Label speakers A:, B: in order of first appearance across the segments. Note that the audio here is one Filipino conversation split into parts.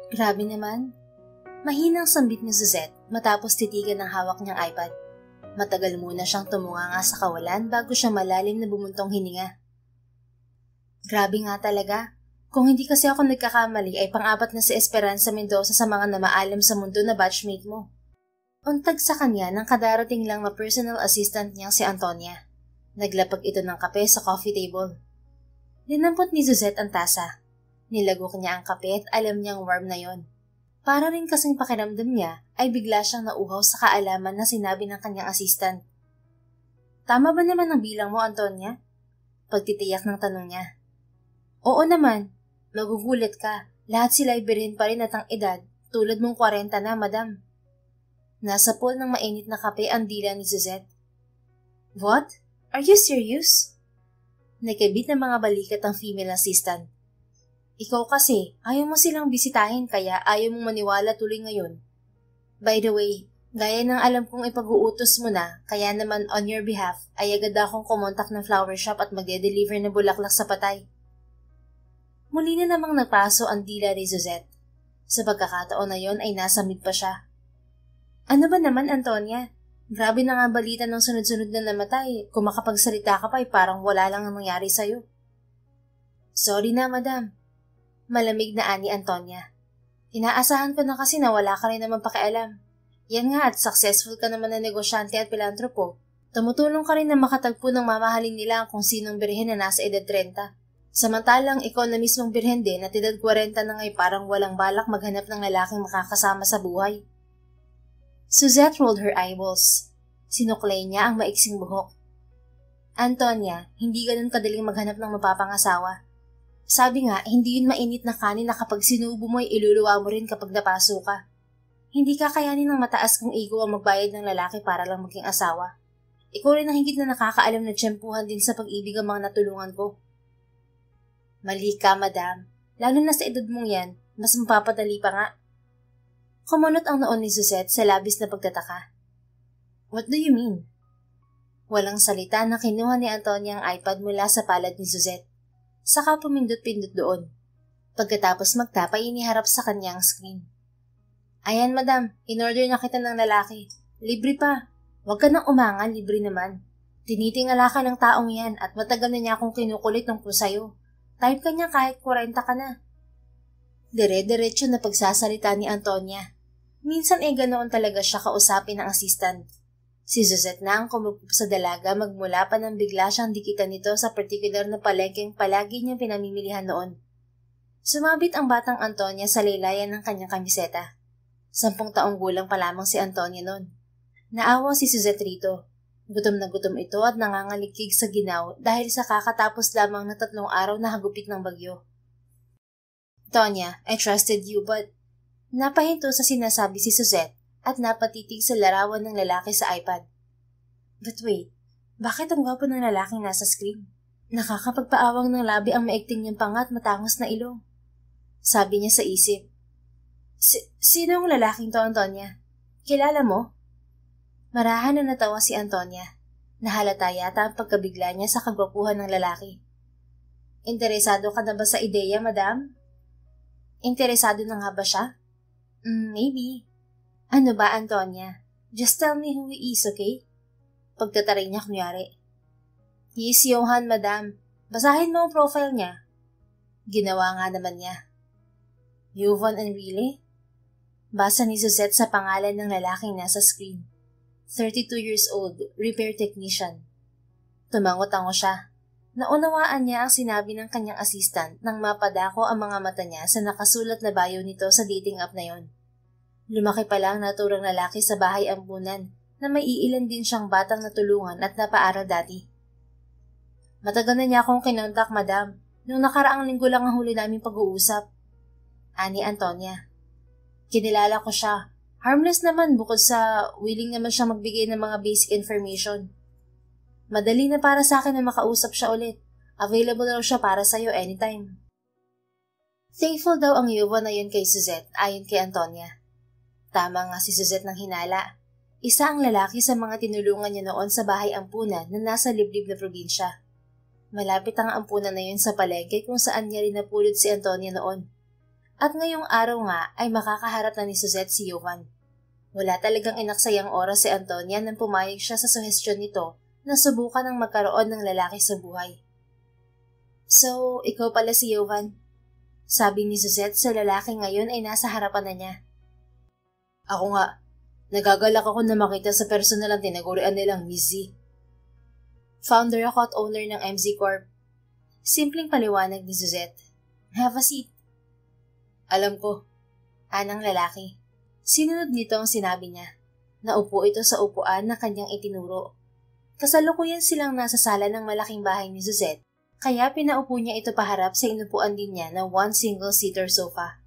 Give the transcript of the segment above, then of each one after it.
A: Grabe naman. Mahinang sambit ni Suzette matapos titigan ng hawak niyang iPad. Matagal muna siyang tumunganga sa kawalan bago siya malalim na bumuntong hininga. Grabe nga talaga. Kung hindi kasi ako nagkakamali ay pang-apat na si Esperanza Mendoza sa mga namaalam sa mundo na batchmate mo. Untag sa kanya ng kadarating lang na personal assistant niyang si Antonia. Naglapag ito ng kape sa coffee table. Dinampot ni Suzette ang tasa. Nilagok niya ang kape at alam niyang warm na yon. Para rin kasing pakiramdam niya ay bigla siyang nauhaw sa kaalaman na sinabi ng kanyang assistant. Tama ba naman ang bilang mo, Antonia? Pagtitiyak ng tanong niya. Oo naman. Magugulat ka. Lahat sila ay birhen pa rin at ang edad. Tulad mong 40 na, madam. Nasa pool ng mainit na kape ang dila ni Suzette. What? Are you serious? Nakabit ng mga balikat ang female assistant. Ikaw kasi, ayaw mo silang bisitahin kaya ayaw mong maniwala tuloy ngayon. By the way, gaya ng alam kong ipag-uutos mo na, kaya naman on your behalf ay agad akong kumontak ng flower shop at magde-deliver ng bulaklak sa patay. Muli na namang nagpaso ang dila ni Suzette. Sa pagkakataon na yon ay nasa mid pa siya. Ano ba naman, Antonia? Grabe na nga balita ng sunod-sunod na namatay. Kung makapagsalita ka pa ay parang wala lang ang nangyari sa'yo. Sorry na, madam. Malamig na ani Antonia. Inaasahan ko na kasi na wala ka rin naman pakialam. Yan nga at successful ka naman na negosyante at pilantropo. Tumutulong ka rin na makatagpo ng mamahalin nila kung sinong birhen na nasa edad 30. Samantalang ikaw na mismong birhen din at edad 40 na ngay parang walang balak maghanap ng lalaking makakasama sa buhay. Suzette rolled her eyeballs. Sinuklay niya ang maiksing buhok. Antonia, hindi ganun kadaling maghanap ng mapapangasawa. Sabi nga, hindi yun mainit na kanin na kapag sinubo mo ay iluluwa mo rin kapag napaso ka. Hindi kakayanin ng mataas kong ego ang magbayad ng lalaki para lang maging asawa. Ikaw rin ang higit na nakakaalam na tiyempuhan din sa pag-ibig ang mga natulungan ko. Mali ka, madam. Lalo na sa edad mong yan, mas mapapadali pa nga. Kumunot ang noon ni Suzette sa labis na pagtataka. What do you mean? Walang salita na kinuha ni Antonia ang iPad mula sa palad ni Suzette. Saka pumindot-pindot doon. Pagkatapos magtapa, iniharap sa kanyang screen. Ayan, madam. In-order na kita ng lalaki. Libre pa. Huwag ka nang umangan, libre naman. Tinitingala ka ng taong yan at matagal na niya akong kinukulit tungkol sa'yo. Type ka niya kahit 40 ka na. Dire-diretso na pagsasalita ni Antonia. Minsan ganoon talaga siya kausapin ng assistant. Si Suzette na ang kumukup sa dalaga magmula pa nang bigla siyang dikitan nito sa partikular na palengkeng palagi niyang pinamimilihan noon. Sumabit ang batang Antonia sa laylayan ng kanyang kamiseta. 10 taong gulang pa lamang si Antonia noon. Naawa si Suzette rito. Gutom na gutom ito at nangangalikig sa ginaw dahil sa kakatapos lamang na 3 araw na hagupit ng bagyo. Tonya, I trusted you but... Napahinto sa sinasabi si Suzette at napatitig sa larawan ng lalaki sa iPad. But wait, bakit ang gwapo ng lalaking nasa screen? Nakakapagpaawang ng labi ang maikting niyang panga at matangos na ilong. Sabi niya sa isip. Sino ang lalaking to, Antonia? Kilala mo? Marahan na natawa si Antonia. Nahalata yata ang pagkabigla niya sa kagwapuhan ng lalaki. Interesado ka na ba sa ideya, madam? Interesado na nga ba siya? Maybe. Ano ba, Antonia? Just tell me who he is, okay? Pagtataray niya kunyari. He is Johan, madam. Basahin mo ang profile niya. Ginawa nga naman niya. Johan Enrile? Basa ni Suzette sa pangalan ng lalaking nasa screen. 32 years old, repair technician. Tumango-tango siya. Naunawaan niya ang sinabi ng kanyang assistant nang mapadako ang mga mata niya sa nakasulat na bio nito sa dating app na yon. Lumaki pa lang naturang lalaki sa bahay ambunan na may iilan din siyang batang natulungan at napaaral dati. Matagal na niya akong kinontak, madam. Nung nakaraang linggo lang ang huli naming pag-uusap. Ani Antonia. Kinilala ko siya. Harmless naman bukod sa willing naman siya magbigay ng mga basic information. Madali na para sa akin na makausap siya ulit. Available raw siya para sa'yo anytime. Thankful daw ang yuwa na yun kay Suzette ayon kay Antonia. Tama nga si Suzette ng hinala. Isa ang lalaki sa mga tinulungan niya noon sa bahay ampunan na nasa liblib na probinsya. Malapit ang ampunan na yun sa palengke kung saan niya rin napulot si Antonia noon. At ngayong araw nga ay makakaharap na ni Suzette si Jovan. Wala talagang inaksayang oras si Antonia nang pumayag siya sa suhestyon nito na subukan ang magkaroon ng lalaki sa buhay. So, ikaw pala si Jovan? Sabi ni Suzette sa lalaki ngayon ay nasa harapan na niya. Ako nga. Nagagalak ako na makita sa personal ang tinagurian nilang Miss Z. Founder ako at owner ng MZ Corp. Simpleng paliwanag ni Suzette. Have a seat. Alam ko. Anang lalaki. Sinunod nito ang sinabi niya. Naupo ito sa upuan na kanyang itinuro. Kasalukuyan silang nasa sala ng malaking bahay ni Suzette, kaya pinaupo niya ito paharap sa inupuan din niya na one single-seater sofa.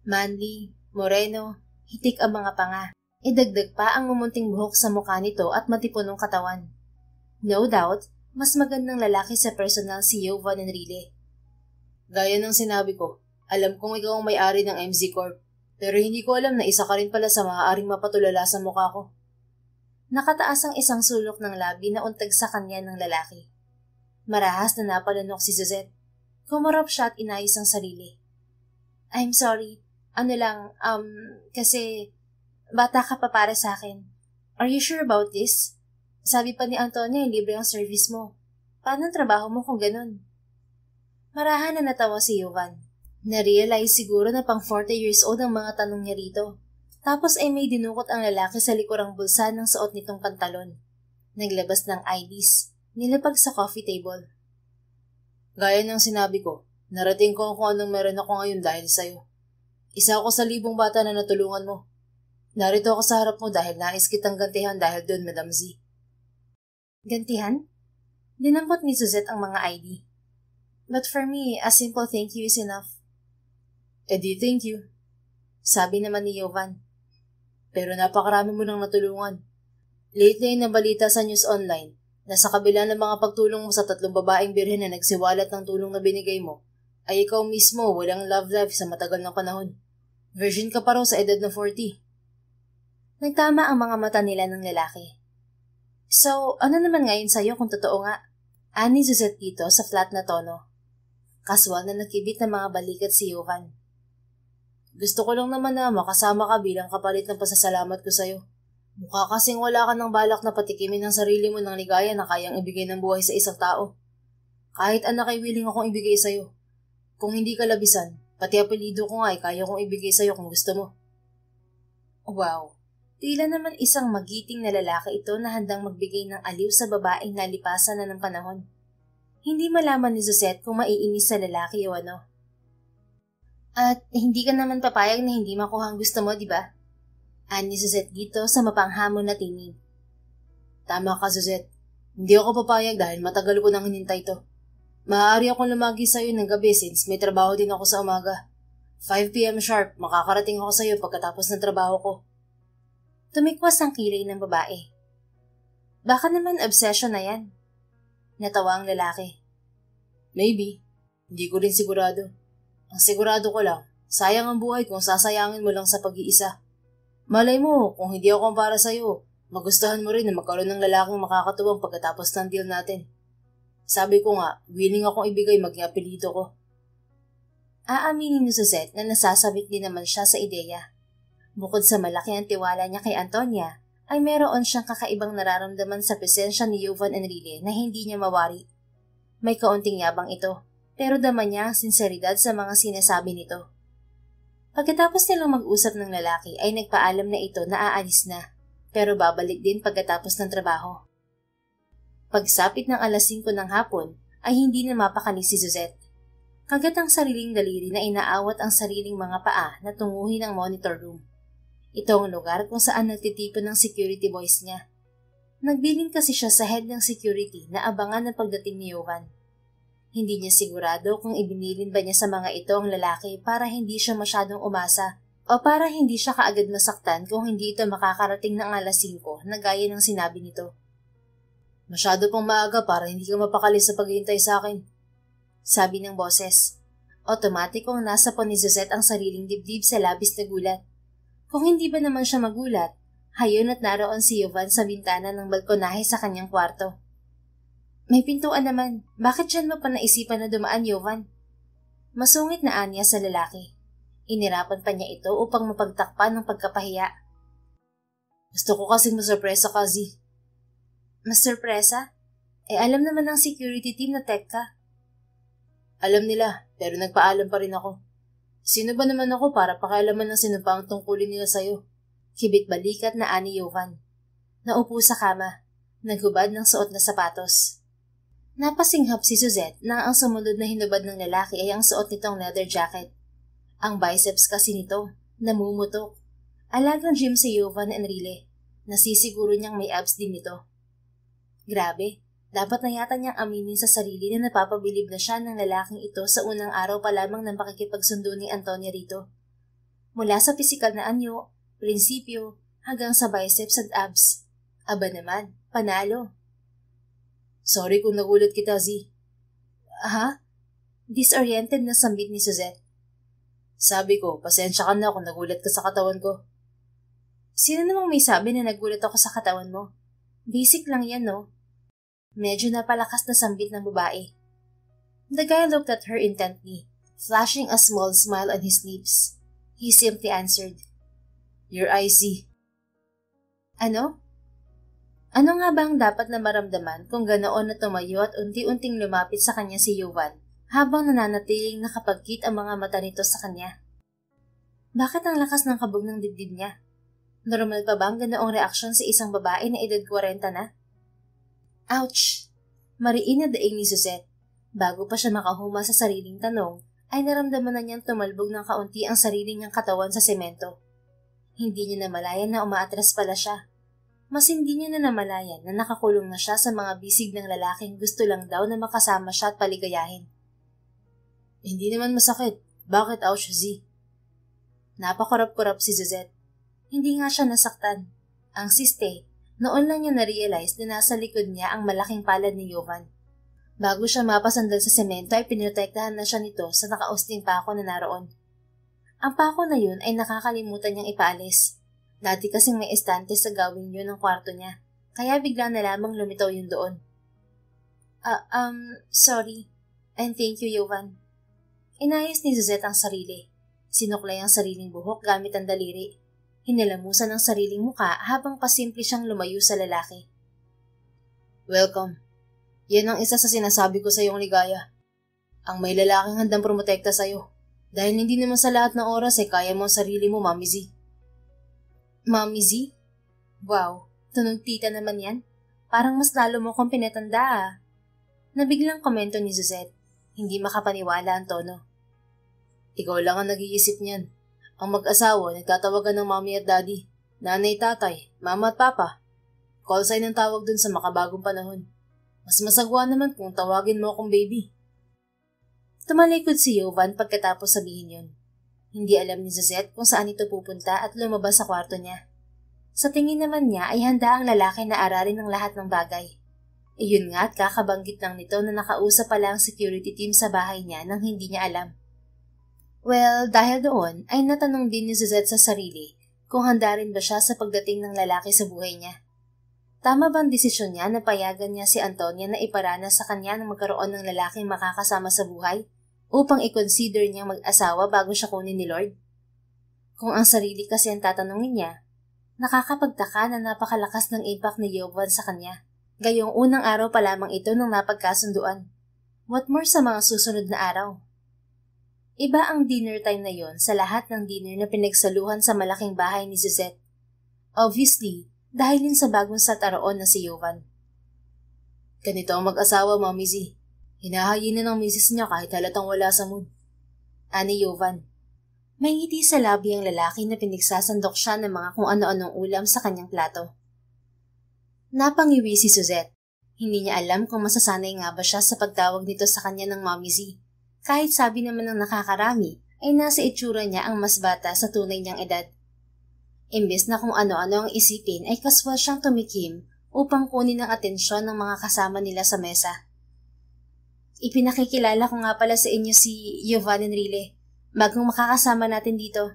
A: Manly, moreno, hitik ang mga panga. Idagdag pa ang mumunting buhok sa mukha nito at matipunong katawan. No doubt, mas magandang lalaki sa personal si Jovan Enrile. Gaya ng sinabi ko, alam kong ikaw ang may-ari ng MZ Corp. Pero hindi ko alam na isa ka rin pala sa maaaring mapatulala sa mukha ko. Nakataas ang isang sulok ng labi na untag sa kanya ng lalaki. Marahas na napalunok si Suzette. Kumarap siya at inayos ang sarili. I'm sorry. Kasi bata ka pa para sa akin. Are you sure about this? Sabi pa ni Antonia, libre ang service mo. Paano ang trabaho mo kung ganun? Marahan na natawa si Jovan. Na-realize siguro na pang 40 years old ang mga tanong niya rito. Tapos ay may dinukot ang lalaki sa likurang bulsa ng suot nitong pantalon. Naglabas ng IDs, nilapag sa coffee table. Gaya ng sinabi ko, narating ko kung anong meron ako ngayon dahil sa'yo. Isa ako sa 1,000 bata na natulungan mo. Narito ako sa harap mo dahil nais kitang gantihan dahil doon, Madam Z. Gantihan? Dinampot ni Suzette ang mga ID. But for me, a simple thank you is enough. Di thank you. Sabi naman ni Jovan. Pero napakarami mo nang natulungan. Late na nabalita sa news online na sa kabila ng mga pagtulong mo sa 3 babaeng birhen na nagsiwalat ng tulong na binigay mo, ay ikaw mismo walang love life sa matagal na panahon. Virgin ka pa raw sa edad na 40. Nagtama ang mga mata nila ng lalaki. So, ano naman ngayon sa'yo kung totoo nga? Ani Suzette dito sa flat na tono. Kaswal na nakibit ng mga balikat si Jovan. Gusto ko lang naman na makasama ka bilang kapalit ng pasasalamat ko sa'yo. Mukha kasing wala ka ng balak na patikimin ang sarili mo ng ligaya na kayang ibigay ng buhay sa isang tao. Kahit anak ay willing akong ibigay sa'yo. Kung hindi ka labisan, pati apelido ko nga ay kaya kong ibigay sa'yo kung gusto mo. Wow, tila naman isang magiting na lalaki ito na handang magbigay ng aliw sa babaeng nalipasan na ng panahon. Hindi malaman ni Suzette kung maiinis sa lalaki o ano. At hindi ka naman papayag na hindi makuha ang gusto mo, di ba? Ani Suzette dito sa mapanghamon na tingin. Tama ka, Suzette. Hindi ako papayag dahil matagal ko nang hinintay to. Maaari akong lumagi sa'yo ng gabi since may trabaho din ako sa umaga. 5 p.m. sharp, makakarating ako sa'yo pagkatapos ng trabaho ko. Tumikwas ang kilay ng babae. Baka naman obsession na yan. Natawa ang lalaki. Maybe. Hindi ko rin sigurado. Ang sigurado ko lang, sayang ang buhay kung sasayangin mo lang sa pag-iisa. Malay mo, kung hindi ako para sa'yo, magustuhan mo rin na magkaroon ng lalaking makakatuwang pagkatapos ng deal natin. Sabi ko nga, willing akong ibigay maging apelido ko. Aaminin ni Suzette na nasasabik din naman siya sa ideya. Bukod sa malaki ang tiwala niya kay Antonia, ay meron siyang kakaibang nararamdaman sa presensya ni Jovan Enrile na hindi niya mawari. May kaunting yabang ito, pero dama niya ang sinseridad sa mga sinasabi nito. Pagkatapos nilang mag-usap ng lalaki ay nagpaalam na ito na aalis na, pero babalik din pagkatapos ng trabaho. Pagsapit ng 5:00 ng hapon ay hindi na mapakali si Suzette. Kagat ang sariling daliri na inaawat ang sariling mga paa na tunguhin ang monitor room. Ito ang lugar kung saan nagtitipon ng security boys niya. Nagbilin kasi siya sa head ng security na abangan ang pagdating ni Jovan. Hindi niya sigurado kung ibinilin ba niya sa mga ito ang lalaki para hindi siya masyadong umasa o para hindi siya kaagad masaktan kung hindi ito makakarating ng 5:00 na gaya ng sinabi nito. Masyado pang maaga para hindi ka mapakali sa paghihintay sa akin, sabi ng boses. Otomatikong nasa po ni Suzette ang sariling dibdib sa labis na gulat. Kung hindi ba naman siya magulat, hayon at naroon si Jovan sa bintana ng balkonahe sa kanyang kwarto. May pintuan naman. Bakit siya mo pa naisipan na dumaan, Jovan? Masungit na anya sa lalaki. Inirapan pa niya ito upang mapagtakpan ng pagkapahiya. Gusto ko kasing masurpresa ka, Z. Masurpresa? Alam naman ng security team na tech ka. Alam nila, pero nagpaalam pa rin ako. Sino ba naman ako para pakialaman ng sinumpang tungkulin nila sa'yo? Kibit balikat na ani Jovan. Naupo sa kama, naghubad ng suot na sapatos. Napasinghap si Suzette na ang sumunod na hinubad ng lalaki ay ang suot nitong leather jacket. Ang biceps kasi nito, namumutok. Alagang gym si Jovan Enrile. Nasisiguro niyang may abs din nito. Grabe, dapat na yata niyang aminin sa sarili na napapabilib na siya ng lalaking ito sa unang araw pa lamang ng pakikipagsundo ni Antonia rito. Mula sa pisikal na anyo, prinsipyo, hanggang sa biceps at abs. Aba naman, panalo. Sorry kung nagulat kita, Z. Aha? Disoriented na sambit ni Suzette. Sabi ko, pasensya ka na kung nagulat ka sa katawan ko. Sino namang may sabi na nagulat ako sa katawan mo? Basic lang yan, no? Medyo napalakas na sambit ng babae. The guy looked at her intently, flashing a small smile on his lips. He simply answered, Your eyes, Z. Ano? Ano nga ba ang dapat na maramdaman kung ganoon na tumayo at unti-unting lumapit sa kanya si Jovan habang nananatiling nakapagkit ang mga mata nito sa kanya? Bakit ang lakas ng kabog ng dibdib niya? Normal pa ba ang ganoong reaksyon sa isang babae na edad 40 na? Ouch! Mariin na daing ni Suzette. Bago pa siya makahuma sa sariling tanong, ay naramdaman na niyang tumalbog ng kaunti ang sarili niyang katawan sa semento. Hindi niya namalayan na umaatras pala siya. Mas hindi niya na namalayan na nakakulong na siya sa mga bisig ng lalaking gusto lang daw na makasama siya at paligayahin. Hindi naman masakit. Bakit, ouch, Z? Napakurap-kurap si Suzette. Hindi nga siya nasaktan. Ang siste, noon lang niya na-realize na nasa likod niya ang malaking palad ni Jovan. Bago siya mapasandal sa semento ay pinotektahan na siya nito sa nakausting pako na naroon. Ang pako na yun ay nakakalimutan niyang ipaalis. Dati kasing may estante sa gawing yun ng kwarto niya, kaya bigla na lamang lumitaw yun doon. Sorry. And thank you, Jovan. Inayos ni Suzette ang sarili. Sinuklay ang sariling buhok gamit ang daliri. Hinalamusan ang sariling muka habang pasimple siyang lumayo sa lalaki. Welcome. Yan ang isa sa sinasabi ko sa iyong ligaya. Ang may lalaking handang promotekta sa iyo. Dahil hindi naman sa lahat ng oras ay kaya mo ang sarili mo, Mami Z. Mami Z? Wow, tunog tita naman yan. Parang mas lalo mo kong pinatanda ah. Nabiglang komento ni Suzette. Hindi makapaniwala ang tono. Ikaw lang ang nag-iisip niyan. Ang mag-asawa nagtatawagan ng mami at daddy, nanay, tatay, mama at papa. Call sign ang tawag dun sa makabagong panahon. Mas masagwa naman kung tawagin mo akong baby. Tumalikod si Jovan pagkatapos sabihin yun. Hindi alam ni Suzette kung saan ito pupunta at lumabas sa kwarto niya. Sa tingin naman niya ay handa ang lalaki na aralin ng lahat ng bagay. Iyon nga at kakabanggit lang nito na nakausap pala ang security team sa bahay niya nang hindi niya alam. Well, dahil doon ay natanong din ni Suzette sa sarili kung handa rin ba siya sa pagdating ng lalaki sa buhay niya. Tama bang desisyon niya na payagan niya si Antonia na iparanas sa kanya na magkaroon ng lalaking makakasama sa buhay upang i-consider niyang mag-asawa bago siya kunin ni Lord? Kung ang sarili kasi ang tatanungin niya, nakakapagtaka na napakalakas ng impact ni Jovan sa kanya. Gayong unang araw pa lamang ito nang napagkasunduan. What more sa mga susunod na araw? Iba ang dinner time na yon sa lahat ng dinner na pinagsaluhan sa malaking bahay ni Suzette. Obviously, dahil din sa bagong sataroon na si Jovan. Ganito ang mag-asawa, Mami Z. Hinahayin na ng misis niya kahit halatang wala sa mood. Ani Jovan. May ngiti sa labi ang lalaki na pinagsasandok siya ng mga kung ano-anong ulam sa kanyang plato. Napangiwi si Suzette. Hindi niya alam kung masasanay nga ba siya sa pagtawag nito sa kanya ng Mami Z. Kahit sabi naman ng nakakarami, ay nasa itsura niya ang mas bata sa tunay niyang edad. Imbes na kung ano-ano ang isipin ay kaswal siyang tumikim upang kunin ang atensyon ng mga kasama nila sa mesa. Ipinakikilala ko nga pala sa inyo si Jovan Enrile, bagong makakasama natin dito.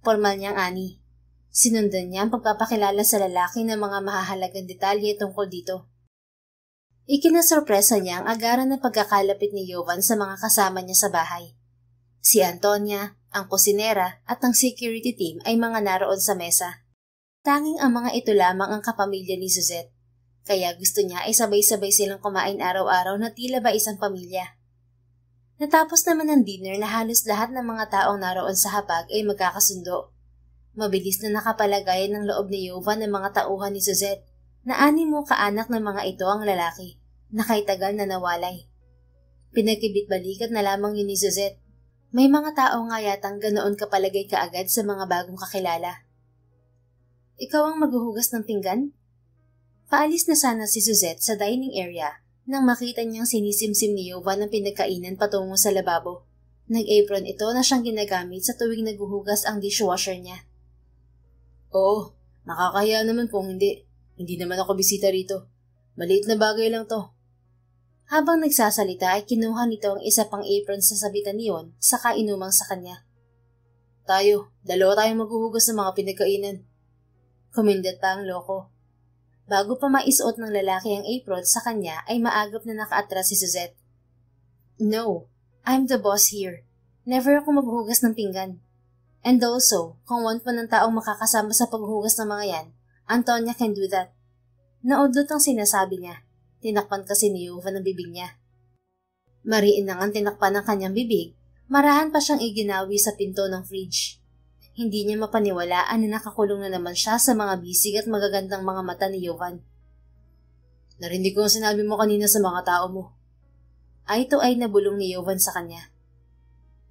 A: Formal niyang ani. Sinundan niya ang pagpapakilala sa lalaki ng mga mahahalagang detalye tungkol dito. Ikinasorpresa niya ang agaran na pagkakalapit ni Jovan sa mga kasama niya sa bahay. Si Antonia, Ang kusinera at ang security team ay mga naroon sa mesa. Tanging ang mga ito lamang ang kapamilya ni Suzette, kaya gusto niya ay sabay-sabay silang kumain araw-araw na tila ba isang pamilya. Natapos naman ang dinner na halos lahat ng mga taong naroon sa hapag ay magkakasundo. Mabilis na nakapalagayan ng loob ni Jovan ng mga tauhan ni Suzette na 6 kaanak ng mga ito ang lalaki na kay tagal na nawalay. Pinagkibit-balikat na lamang yun ni Suzette. May mga tao nga yatang ganoon kapalagay kaagad sa mga bagong kakilala. Ikaw ang maghuhugas ng pinggan? Paalis na sana si Suzette sa dining area nang makita niyang sinisimsim ni Jovan ang pinagkainan patungo sa lababo. Nag-apron ito na siyang ginagamit sa tuwing naghuhugas ang dishwasher niya. Oo, nakakahiya naman kung hindi. Hindi naman ako bisita rito. Maliit na bagay lang to. Habang nagsasalita ay kinuha nito ang isa pang apron sa sabitan niyon saka inumang sa kanya. Dalawa tayong maghuhugas ng mga pinagkainan. Kumindat pa ang loko. Bago pa maisuot ng lalaki ang apron sa kanya ay maagap na nakaatras si Suzette. No, I'm the boss here. Never ako maghuhugas ng pinggan. And also, kung one pa ng taong makakasama sa paghuhugas ng mga yan, Antonia can do that. Naudlot ang sinasabi niya. Tinakpan kasi ni Jovan ang bibig niya. Mariin nang ang tinakpan ng kanyang bibig, marahan pa siyang iginawi sa pinto ng fridge. Hindi niya mapaniwalaan na nakakulong na naman siya sa mga bisig at magagandang mga mata ni Jovan. Narinig ko ang sinabi mo kanina sa mga tao mo. Ito ay nabulong ni Jovan sa kanya.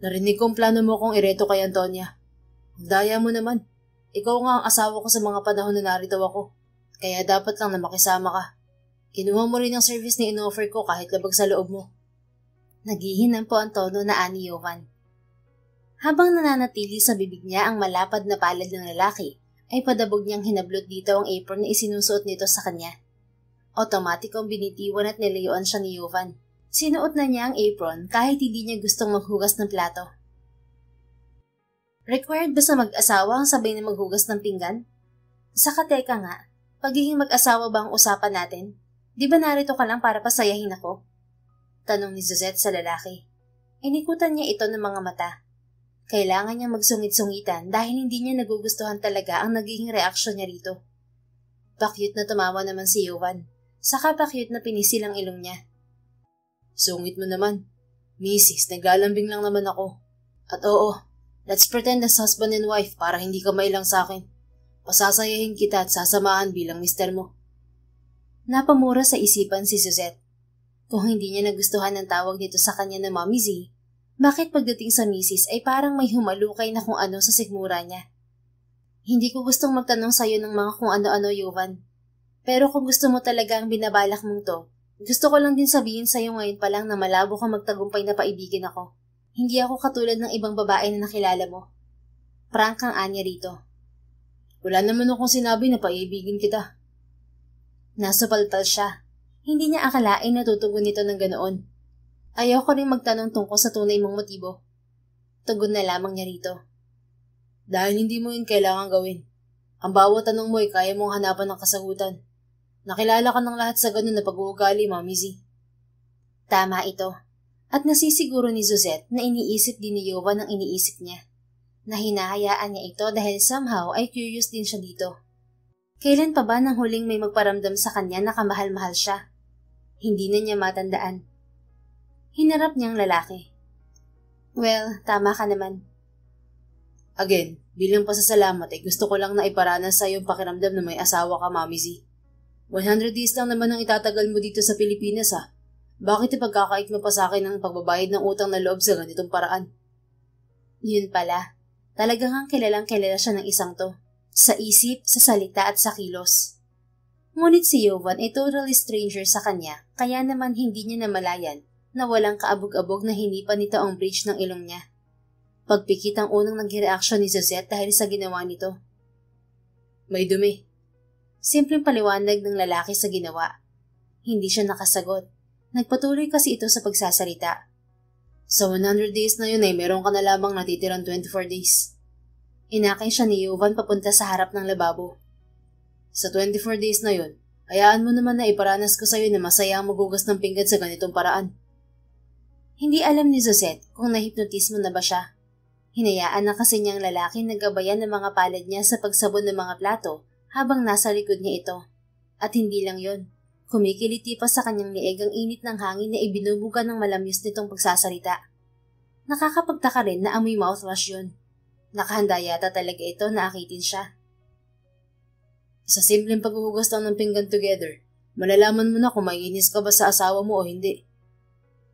A: Narinig ko ang plano mo kung ireto kay Antonia. Ang daya mo naman. Ikaw nga ang asawa ko sa mga panahon na narito ako. Kaya dapat lang na makisama ka. Kinuha mo rin ang service na in-offer ko kahit labag sa loob mo. Naghihinam po ang tono na ani Jovan. Habang nananatili sa bibig niya ang malapad na palad ng lalaki, ay padabog niyang hinablot dito ang apron na isinusuot nito sa kanya. Otomatikong binitiwan at nilayuan siya ni Jovan. Sinuot na niya ang apron kahit hindi niya gustong maghugas ng plato. Required ba sa mag-asawa ang sabay na maghugas ng pinggan? Saka teka nga, pagiging mag-asawa ba ang usapan natin? Di ba narito ka lang para pasayahin ako? Tanong ni Suzette sa lalaki. Inikutan niya ito ng mga mata. Kailangan niya magsungit-sungitan dahil hindi niya nagugustuhan talaga ang nagiging reaksyon niya rito. Pakyut na tumawa naman si Jovan. Saka pakyut na pinisil ang ilong niya. Sungit mo naman. Misis, naglalambing lang naman ako. At oo, let's pretend as husband and wife para hindi ka mailang sa akin. Pasasayahin kita at sasamahan bilang mister mo. Napamura sa isipan si Suzette. Kung hindi niya nagustuhan ang tawag nito sa kanya na Mommy Z, bakit pagdating sa misis ay parang may humalukay na kung ano sa sikmura niya? Hindi ko gustong magtanong sa'yo ng mga kung ano-ano, Jovan. Pero kung gusto mo talaga ang binabalak mong to, gusto ko lang din sabihin sa'yo ngayon pa lang na malabo ka magtagumpay na paibigin ako. Hindi ako katulad ng ibang babae na nakilala mo. Prank ang anya rito. Wala naman akong sinabi na paibigin kita. Nasupaltal siya. Hindi niya akalain na tutugon nito ng ganoon. Ayaw ko rin magtanong tungkol sa tunay mong motibo. Tugon na lamang niya rito. Dahil hindi mo yun kailangan gawin. Ang bawat tanong mo ay kaya mong hanapan ng kasagutan. Nakilala ka ng lahat sa ganun na pag-uugali, Mommy Z. Tama ito. At nasisiguro ni Suzette na iniisip din ni Jovan ang iniisip niya. Na hinahayaan niya ito dahil somehow ay curious din siya dito. Kailan pa ba nang huling may magparamdam sa kanya na kamahal-mahal siya? Hindi na niya matandaan. Hinarap niyang lalaki. Well, tama ka naman. Again, bilang pasasalamat ay gusto ko lang na iparanas sa iyong pakiramdam na may asawa ka, Mommy Z. 100 days lang naman ang itatagal mo dito sa Pilipinas ha. Bakit ipagkakait mo pa sa akin ang pagbabayad ng utang na loob sa ganitong paraan? Yun pala. Talagang kilalang kilala siya ng isang to. Sa isip, sa salita at sa kilos. Ngunit si Jovan ay totally stranger sa kanya, kaya naman hindi niya namalayan na walang kaabog-abog na hinipan nito ang bridge ng ilong niya. Pagpikit ang unang nag-reaction ni Suzette dahil sa ginawa nito. May dumi. Simpleng paliwanag ng lalaki sa ginawa. Hindi siya nakasagot. Nagpatuloy kasi ito sa pagsasalita. Sa 100 days na yun ay meron ka na lamang natitirang 24 days. Inakay siya ni Jovan papunta sa harap ng lababo. Sa 24 days na yun, hayaan mo naman na iparanas ko sa'yo na masaya ang magugas ng pinggan sa ganitong paraan. Hindi alam ni Suzette kung nahipnotismo na ba siya. Hinayaan na kasi niyang lalaki na gabayan ng mga palad niya sa pagsabon ng mga plato habang nasa likod niya ito. At hindi lang yon, kumikiliti pa sa kanyang lieg ang init ng hangin na ibinubuga ng malamyos nitong pagsasalita. Nakakapagtaka rin na amoy mouthwash yun. Nakahanda yata talaga ito na akitin siya. Sa simpleng paghuhugas lang ng pinggan together, malalaman mo na kung maiinis ka ba sa asawa mo o hindi.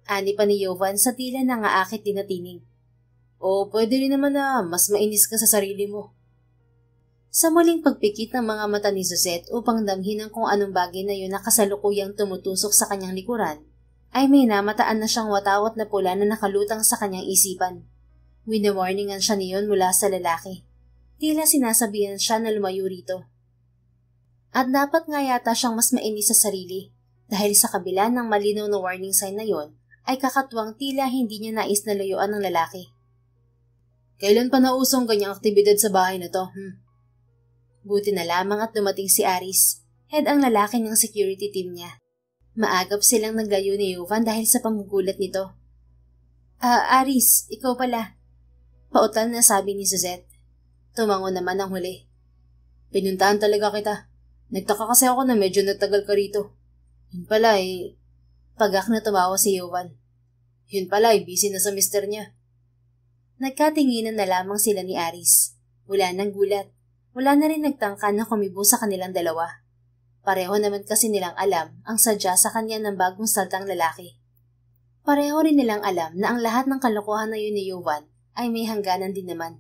A: Ani pa ni Jovan sa tila nangaakit din na tinig. O pwede rin naman na mas mainis ka sa sarili mo. Sa muling pagpikit ng mga mata ni Suzette upang damhin ang kung anong bagay na yun na kasalukuyang tumutusok sa kanyang likuran, ay may namataan na siyang watawat na pula na nakalutang sa kanyang isipan. Winawarningan siya niyon mula sa lalaki. Tila sinasabihan siya na lumayo rito. At dapat nga yata siyang mas mainis sa sarili dahil sa kabila ng malinaw na warning sign na yon ay kakatuwang tila hindi niya nais na layuan ng lalaki. Kailan pa nausong ganyang aktibidad sa bahay na to? Buti na lamang at dumating si Aris, head ang lalaki ng security team niya. Maagap silang naglayo ni Jovan dahil sa panggugulat nito. Aris, ikaw pala. Pautal na sabi ni Suzette. Tumango naman ang huli. Pinuntahan talaga kita. Nagtaka kasi ako na medyo nagtagal ka rito. Yun pala Pagak na tumawa si Jovan. Yun pala busy na sa mister niya. Nagkatinginan na lamang sila ni Aris. Wala nang gulat. Wala na rin nagtangka na kumibo sa kanilang dalawa. Pareho naman kasi nilang alam ang sadya sa kanya ng bagong saltang lalaki. Pareho rin nilang alam na ang lahat ng kalokohan na yun ni Jovan ay may hangganan din naman.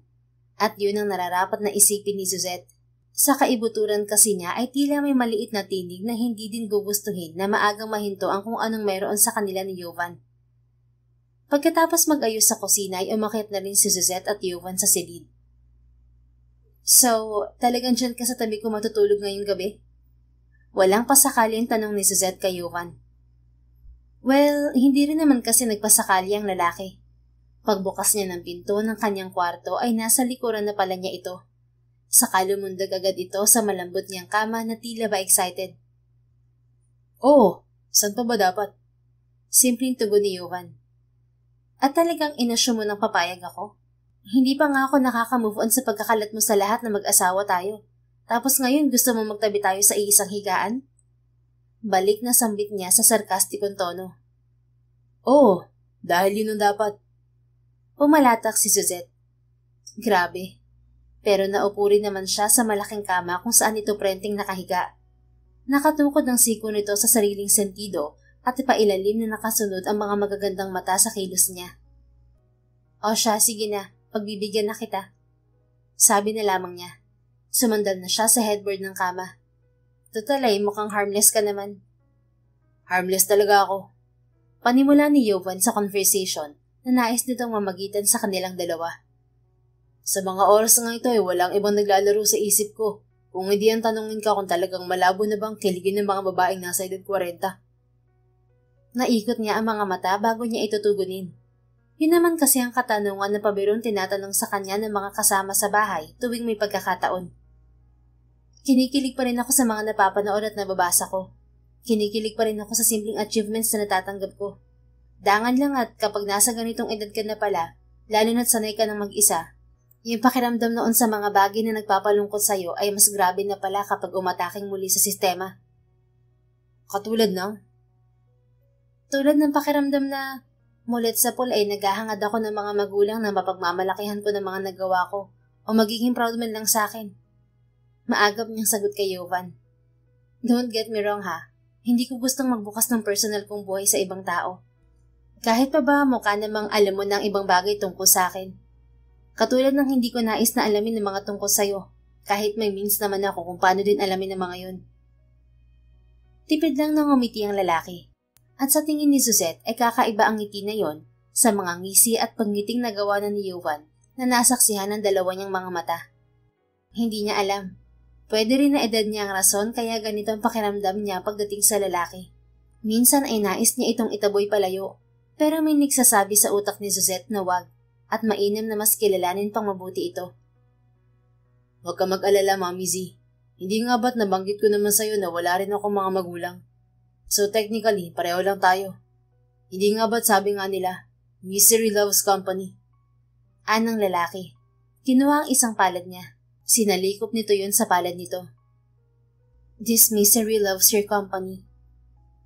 A: At yun ang nararapat na isipin ni Suzette. Sa kaibuturan kasi niya ay tila may maliit na tinig na hindi din gugustuhin na maagang mahinto ang kung anong mayroon sa kanila ni Jovan. Pagkatapos mag-ayos sa kusina ay umakyat na rin si Suzette at Jovan sa silid. So, talagang dyan ka sa tabi ko matutulog ngayong gabi? Walang pasakali ang tanong ni Suzette kay Jovan. Well, hindi rin naman kasi nagpasakali ang lalaki. Pagbukas niya ng pinto ng kanyang kwarto ay nasa likuran na pala niya ito. Saka lumundag agad ito sa malambot niyang kama na tila ba excited. Oh, saan pa ba dapat? Simpleng tugon ni Jovan. At talagang inassume mo ng papayag ako? Hindi pa nga ako nakaka-move on sa pagkakalat mo sa lahat na mag-asawa tayo. Tapos ngayon gusto mo magtabi tayo sa iisang higaan? Balik na sambit niya sa sarkastikong tono. Oh, dahil yun ang dapat. Pumalatak si Suzette. Grabe. Pero naupo rin naman siya sa malaking kama kung saan ito prenteng nakahiga. Nakatukod ang siko nito sa sariling sentido at ipailalim na nakasunod ang mga magagandang mata sa kilos niya. O siya, sige na, pagbibigyan na kita. Sabi na lamang niya. Sumandal na siya sa headboard ng kama. Total ay mukhang harmless ka naman. Harmless talaga ako. Panimula ni Jovan sa conversation na nais nitong mamagitan sa kanilang dalawa. Sa mga oras nga ito ay walang ibang naglalaro sa isip ko. Kung hindi ang tanungin ka kung talagang malabo na bang kiligin ng mga babaeng nasa edad 40. Naikot niya ang mga mata bago niya ito tugunin. Yun naman kasi ang katanungan na pabirong tinatanong sa kanya ng mga kasama sa bahay tuwing may pagkakataon. Kinikilig pa rin ako sa mga napapanood at nababasa ko. Kinikilig pa rin ako sa simpleng achievements na natatanggap ko. Dangan lang at kapag nasa ganitong edad ka na pala, lalo na't sanay ka ng mag-isa, yung pakiramdam noon sa mga bagay na nagpapalungkot sa'yo ay mas grabe na pala kapag umataking muli sa sistema. Katulad ng? Tulad ng pakiramdam na mulit sa pool ay naghahangad ako ng mga magulang na mapagmamalakihan ko ng mga nagawa ko o magiging proud man lang sa akin. Maagap niyang sagot kay Jovan. Don't get me wrong ha, hindi ko gustong magbukas ng personal kong buhay sa ibang tao. Kahit pa ba mukha namang alam mo ng ibang bagay tungkol sa akin. Katulad ng hindi ko nais na alamin ng mga tungkol sa'yo, kahit may means naman ako kung paano din alamin ng mga yun. Tipid lang nang umiti ang lalaki. At sa tingin ni Suzette ay kakaiba ang ngiti na yon sa mga ngisi at pagniting nagawa na ni Jovan na nasaksihan ng dalawa niyang mga mata. Hindi niya alam. Pwede rin na edad niya ang rason kaya ganito ang pakiramdam niya pagdating sa lalaki. Minsan ay nais niya itong itaboy palayo, pero may nagsasabi sa utak ni Suzette na wag. At mainam na mas kilalanin pang mabuti ito. Huwag ka mag-alala, Mami Z. Hindi nga ba't nabanggit ko naman sa'yo na wala rin akong mga magulang? So technically, pareho lang tayo. Hindi nga ba't sabi nga nila, misery loves company. Anang lalaki. Kinuha ang isang palad niya. Sinalikop nito yun sa palad nito. This misery loves your company.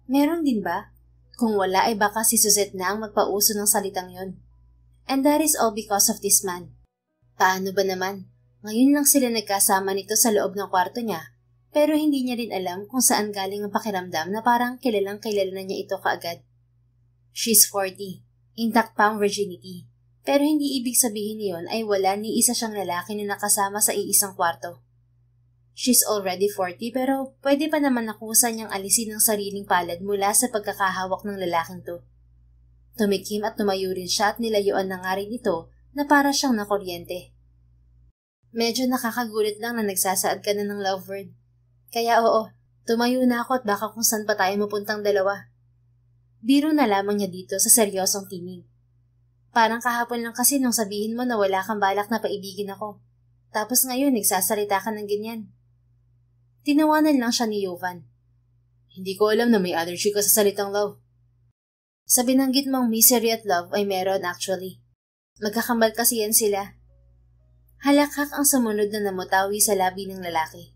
A: Meron din ba? Kung wala ay baka si Suzette na ang magpauso ng salitang yon. And that is all because of this man. Paano ba naman? Ngayon lang sila nagkasama nito sa loob ng kwarto niya, pero hindi niya rin alam kung saan galing ang pakiramdam na parang kilalang kilala na niya ito kaagad. She's 40, intact pa ang virginity, pero hindi ibig sabihin niyon ay wala ni isa siyang lalaki na nakasama sa iisang kwarto. She's already 40 pero pwede pa naman nakusa niyang alisin ang sariling palad mula sa pagkakahawak ng lalaking to. Tumikim at tumayo rin siya at nilayuan na nga rin ito na para siyang nakuryente. Medyo nakakagulat lang na nagsasaad ka na ng love word. Kaya oo, tumayo na ako at baka kung saan pa tayo mapuntang dalawa. Biro na lamang niya dito sa seryosong tinig. Parang kahapon lang kasi nung sabihin mo na wala kang balak na paibigin ako. Tapos ngayon nagsasalita ka ng ganyan. Tinawanan lang siya ni Jovan. Hindi ko alam na may allergy ka sa salitang love. Sa binanggit mong misery at love ay meron actually. Magkakambal kasi yan sila. Halakhak ang sumunod na namutawi sa labi ng lalaki.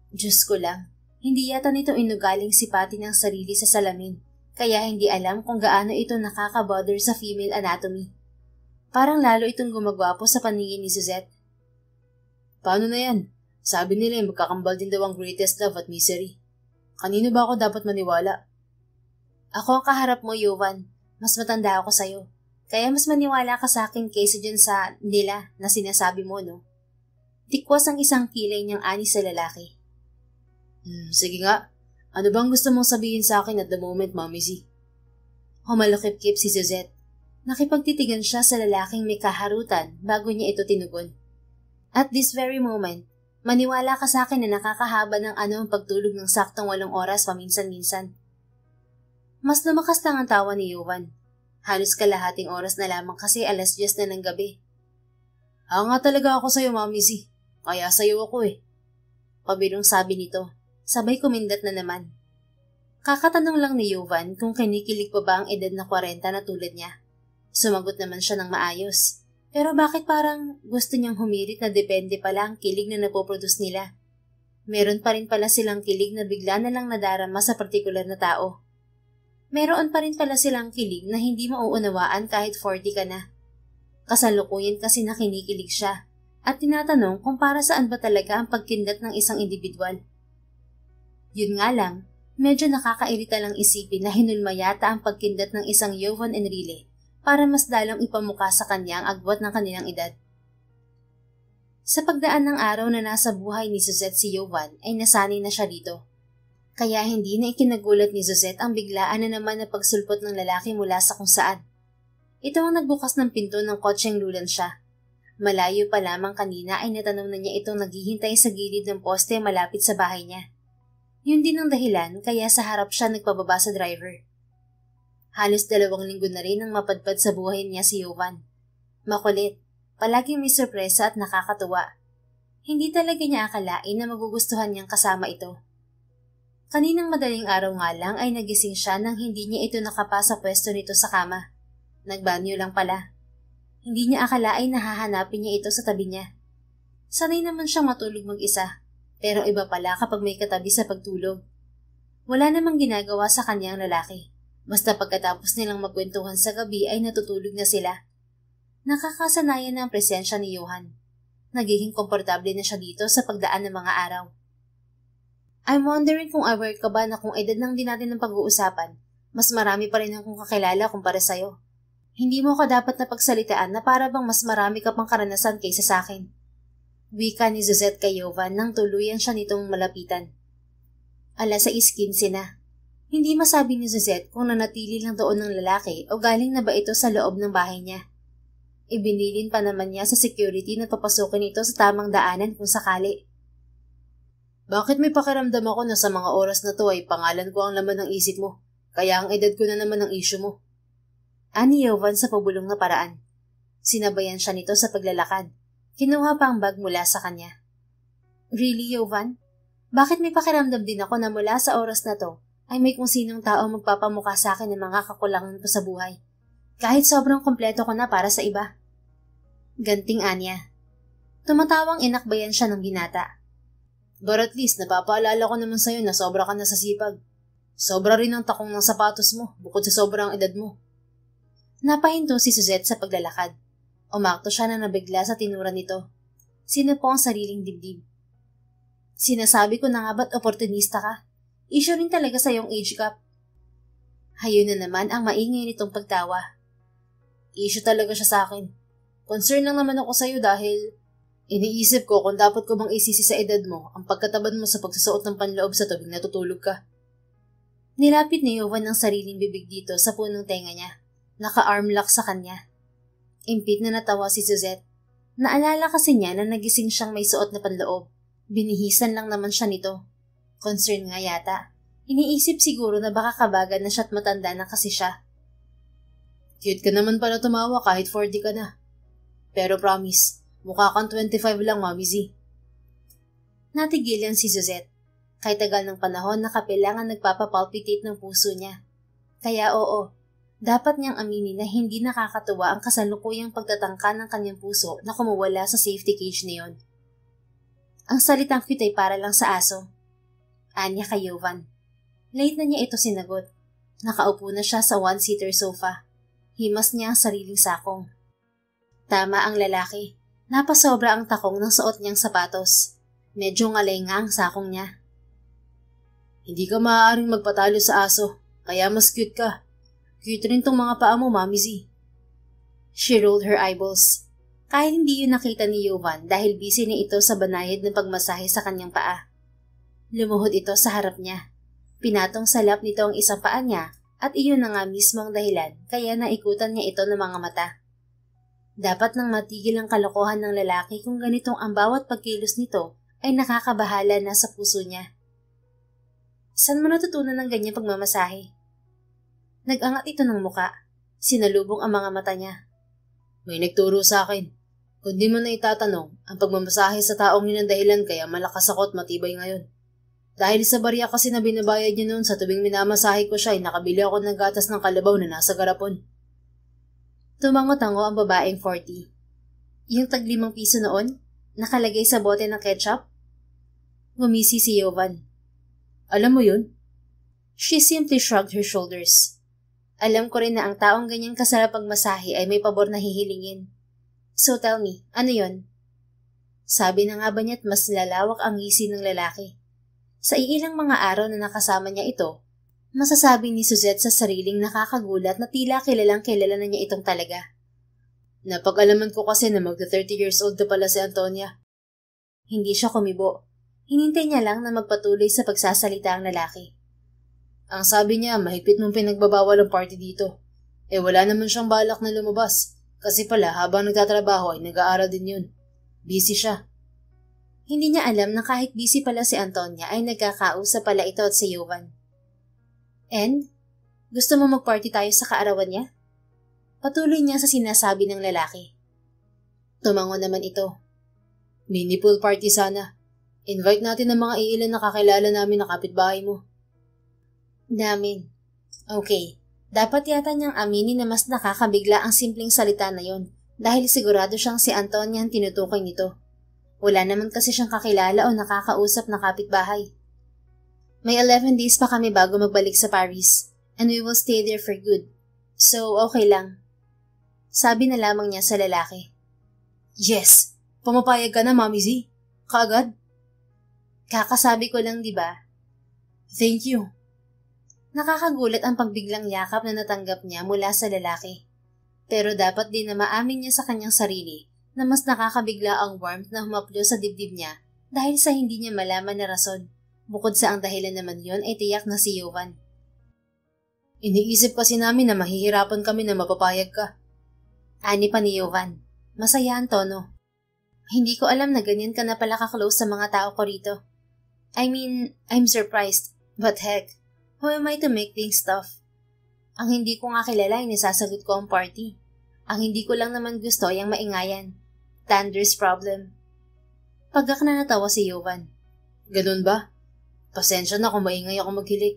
A: Diyos ko lang, hindi yata nito inugaling sipatin ang sarili sa salamin, kaya hindi alam kung gaano ito nakakabother sa female anatomy. Parang lalo itong gumagwapo sa paningin ni Suzette. Paano na yan? Sabi nila yung magkakambal din daw ang greatest love at misery. Kanino ba ako dapat maniwala? Ako ang kaharap mo, Jovan. Mas matanda ako sa'yo. Kaya mas maniwala ka sa akin kaysa dyan sa nila na sinasabi mo, no? Tikwas ang isang kilay niyang ani sa lalaki. Sige nga. Ano bang gusto mong sabihin sa akin at the moment, Mami Z? Humalukip-kip si Suzette. Nakipagtitigan siya sa lalaking may kaharutan bago niya ito tinugon. At this very moment, maniwala ka sa akin na nakakahaba ng ang pagtulog ng saktong 8 oras paminsan-minsan. Mas lumakas lang ang tawa ni Jovan. Halos kalahating oras na lamang kasi 10:00 na ng gabi. Nga talaga ako sa'yo, Mami Z. Kaya sa'yo ako eh. Pabirong sabi nito. Sabay kumindat na naman. Kakatanong lang ni Jovan kung kinikilig pa ba ang edad na 40 na tulad niya. Sumagot naman siya ng maayos. Pero bakit parang gusto niyang humirit na depende pala ang kilig na napoproduce nila? Meron pa rin pala silang kilig na bigla na lang nadarama sa partikular na tao. Meron pa rin pala silang kilig na hindi mauunawaan kahit 40 ka na. Kasalukuyan kasi na kinikilig siya at tinatanong kung para saan ba talaga ang pagkindat ng isang individual. Yun nga lang, medyo nakakairita lang isipin na hinulma yata ang pagkindat ng isang Jovan Enrile para mas lalong ipamukha sa kanya ang agwat ng kanilang edad. Sa pagdaan ng araw na nasa buhay ni Suzette si Jovan ay nasanay na siya dito. Kaya hindi na ikinagulat ni Suzette ang biglaan na naman na pagsulpot ng lalaki mula sa kung saan. Ito ang nagbukas ng pinto ng kotseng lulan siya. Malayo pa lamang kanina ay natanong na niya itong naghihintay sa gilid ng poste malapit sa bahay niya. Yun din ang dahilan kaya sa harap siya nagpababa sa driver. Halos 2 linggo na rin ang mapadpad sa buhay niya si Jovan. Makulit, palaging may sorpresa at nakakatuwa. Hindi talaga niya akalain na magugustuhan niyang kasama ito. Kaninang madaling araw nga lang ay nagising siya nang hindi niya ito nakapa sa pwesto nito sa kama. Nagbanyo lang pala. Hindi niya akalain na hahanapin niya ito sa tabi niya. Sanay naman siyang matulog mag-isa. Pero iba pala kapag may katabi sa pagtulog. Wala namang ginagawa sa kanyang lalaki. Basta pagkatapos nilang magkwentuhan sa gabi ay natutulog na sila. Nakakasanayan na ang presensya ni Johan. Nagiging komportable na siya dito sa pagdaan ng mga araw. I'm wondering kung aware ka ba na kung edad lang din natin ng pag-uusapan, mas marami pa rin akong kakilala kumpara sa'yo. Hindi mo ka dapat na pagsalitaan na para bang mas marami ka pang karanasan kaysa sa akin. Wika ni Suzette kay Jovan nang tuluyan siya nitong malapitan. 6:15 na. Hindi masabi ni Suzette kung nanatili lang doon ng lalaki o galing na ba ito sa loob ng bahay niya. Ibinilin pa naman niya sa security na papasukin ito sa tamang daanan kung sakali. Bakit may pakiramdam ako na sa mga oras na to ay pangalan ko ang laman ng isip mo, kaya ang edad ko na naman ang issue mo? Ani Jovan sa pabulong na paraan. Sinabayan siya nito sa paglalakad. Kinuha pa ang bag mula sa kanya. Really, Jovan? Bakit may pakiramdam din ako na mula sa oras na to ay may kung sinong tao magpapamukha sa akin ng mga kakulangan ko sa buhay? Kahit sobrang kompleto ko na para sa iba. Ganting Anya. Tumatawang inakbayan siya ng binata.
B: But at least napapaalala ko naman sa'yo na sobra ka na sa sipag. Sobra rin ang takong ng sapatos mo bukod sa sobrang edad mo.
A: Napahinto si Suzette sa paglalakad. Umakto siya na nabigla sa tinura nito. Sinupo ang sariling dibdib. Sinasabi ko na nga ba't oportunista ka? Issue rin talaga sa iyong age gap. Hayo na naman ang maingay nitong pagtawa.
B: Issue talaga siya sa akin. Concern lang naman ako sa'yo dahil iniisip ko kung dapat ko bang isisi sa edad mo ang pagkatabad mo sa pagsusuot ng panloob sa tuwing natutulog ka.
A: Nilapit ni Yovan ang sariling bibig dito sa punong tenga niya. Naka-armlock sa kanya. Impit na natawa si Suzette. Naalala kasi niya na nagising siyang may suot na panloob. Binihisan lang naman siya nito. Concern nga yata. Iniisip siguro na baka kabagan na siya't matanda na kasi siya.
B: Cute ka naman pala tumawa kahit 40 ka na. Pero promise, mukha kang 25 lang, Mami Z.
A: Natigil yan si Suzette. Kay tagal ng panahon na kapilangan nagpapapalpitate ng puso niya. Kaya oo, dapat niyang aminin na hindi nakakatuwa ang kasalukuyang pagtatangka ng kanyang puso na kumuwala sa safety cage na yon. Ang salitang cute ay para lang sa aso. Anya kay Yovan. Late na niya ito sinagot. Nakaupo na siya sa one-seater sofa. Himas niya ang sariling sakong. Tama ang lalaki. Napasobra ang takong ng suot niyang sapatos. Medyo ngalay nga ang sakong niya.
B: Hindi ka maaaring magpatalo sa aso, kaya mas cute ka. Cute rin tong mga paa mo, Mami Z.
A: She rolled her eyeballs. Kahit hindi yun nakita ni Yovan dahil busy na ito sa banayad ng pagmasahe sa kanyang paa. Lumuhod ito sa harap niya. Pinatong sa lap nito ang isang paa niya at iyon na nga mismo ang dahilan kaya naikutan niya ito ng mga mata. Dapat nang matigil ang kalokohan ng lalaki kung ganitong ang bawat pagkilos nito ay nakakabahala na sa puso niya. Saan mo natutunan ng ganyang pagmamasahe? Nag-angat ito ng muka. Sinalubong ang mga mata niya.
B: May nagturo sa akin. Kung di mo na itatanong, ang pagmamasahe sa taong yun ang dahilan kaya malakas ako at matibay ngayon. Dahil sa barya kasi na binabayad niya noon sa tuwing minamasahe ko siya ay nakabili ako ng gatas ng kalabaw na nasa garapon.
A: Tumango-tango ang babaeng 40. Yung tag 5 piso noon? Nakalagay sa bote ng ketchup? Ngumisi si Yovan.
B: Alam mo yun?
A: She simply shrugged her shoulders. Alam ko rin na ang taong ganyang kasarap pagmasahe ay may pabor na hihilingin. So tell me, ano yun? Sabi na nga ba niya't mas lalawak ang ngisi ng lalaki. Sa iilang mga araw na nakasama niya ito, masasabi ni Suzette sa sariling nakakagulat na tila kilalang kilala na niya itong talaga.
B: Napag-alaman ko kasi na magta 30 years old na pala si Antonia.
A: Hindi siya kumibo. Hinintay niya lang na magpatuloy sa pagsasalita ang lalaki.
B: Ang sabi niya, mahigpit mong pinagbabawal ang party dito. Wala naman siyang balak na lumabas. Kasi pala, habang nagtatrabaho ay nag-aaral din yun. Busy siya.
A: Hindi niya alam na kahit busy pala si Antonia ay nagkakausap pala ito at si Yovan. And? Gusto mo mag-party tayo sa kaarawan niya? Patuloy niya sa sinasabi ng lalaki.
B: Tumango naman ito. Mini pool party sana. Invite natin ang mga iilan na kakilala namin na kapitbahay mo.
A: Namin. Okay. Dapat yata niyang aminin na mas nakakabigla ang simpleng salita na yon dahil sigurado siyang si Antonia ang tinutukoy nito. Wala naman kasi siyang kakilala o nakakausap na kapitbahay. May 11 days pa kami bago magbalik sa Paris and we will stay there for good. So, okay lang. Sabi na lamang niya sa lalaki.
B: Yes! Pumapayag ka na, Mami Z. Kaagad?
A: Kakasabi ko lang, di ba?
B: Thank you.
A: Nakakagulat ang pagbiglang yakap na natanggap niya mula sa lalaki. Pero dapat din na maamin niya sa kanyang sarili na mas nakakabigla ang warmth na humaplo sa dibdib niya dahil sa hindi niya malaman na rason. Bukod sa ang dahilan naman yon ay tiyak na si Yovan.
B: Iniisip kasi namin na mahihirapan kami na mapapayag ka.
A: Ani pa ni Yovan. Masaya ang tono. Hindi ko alam na ganyan ka na pala ka-close sa mga tao ko rito. I mean, I'm surprised. But heck, who am I to make things tough? Ang hindi ko nga kilala ay nasasagot ko ang party. Ang hindi ko lang naman gusto ay ang maingayan. Thunder's problem. Pagkak na natawa si Yovan.
B: Ganun ba? Pasensya na kung maingay ako maghilik.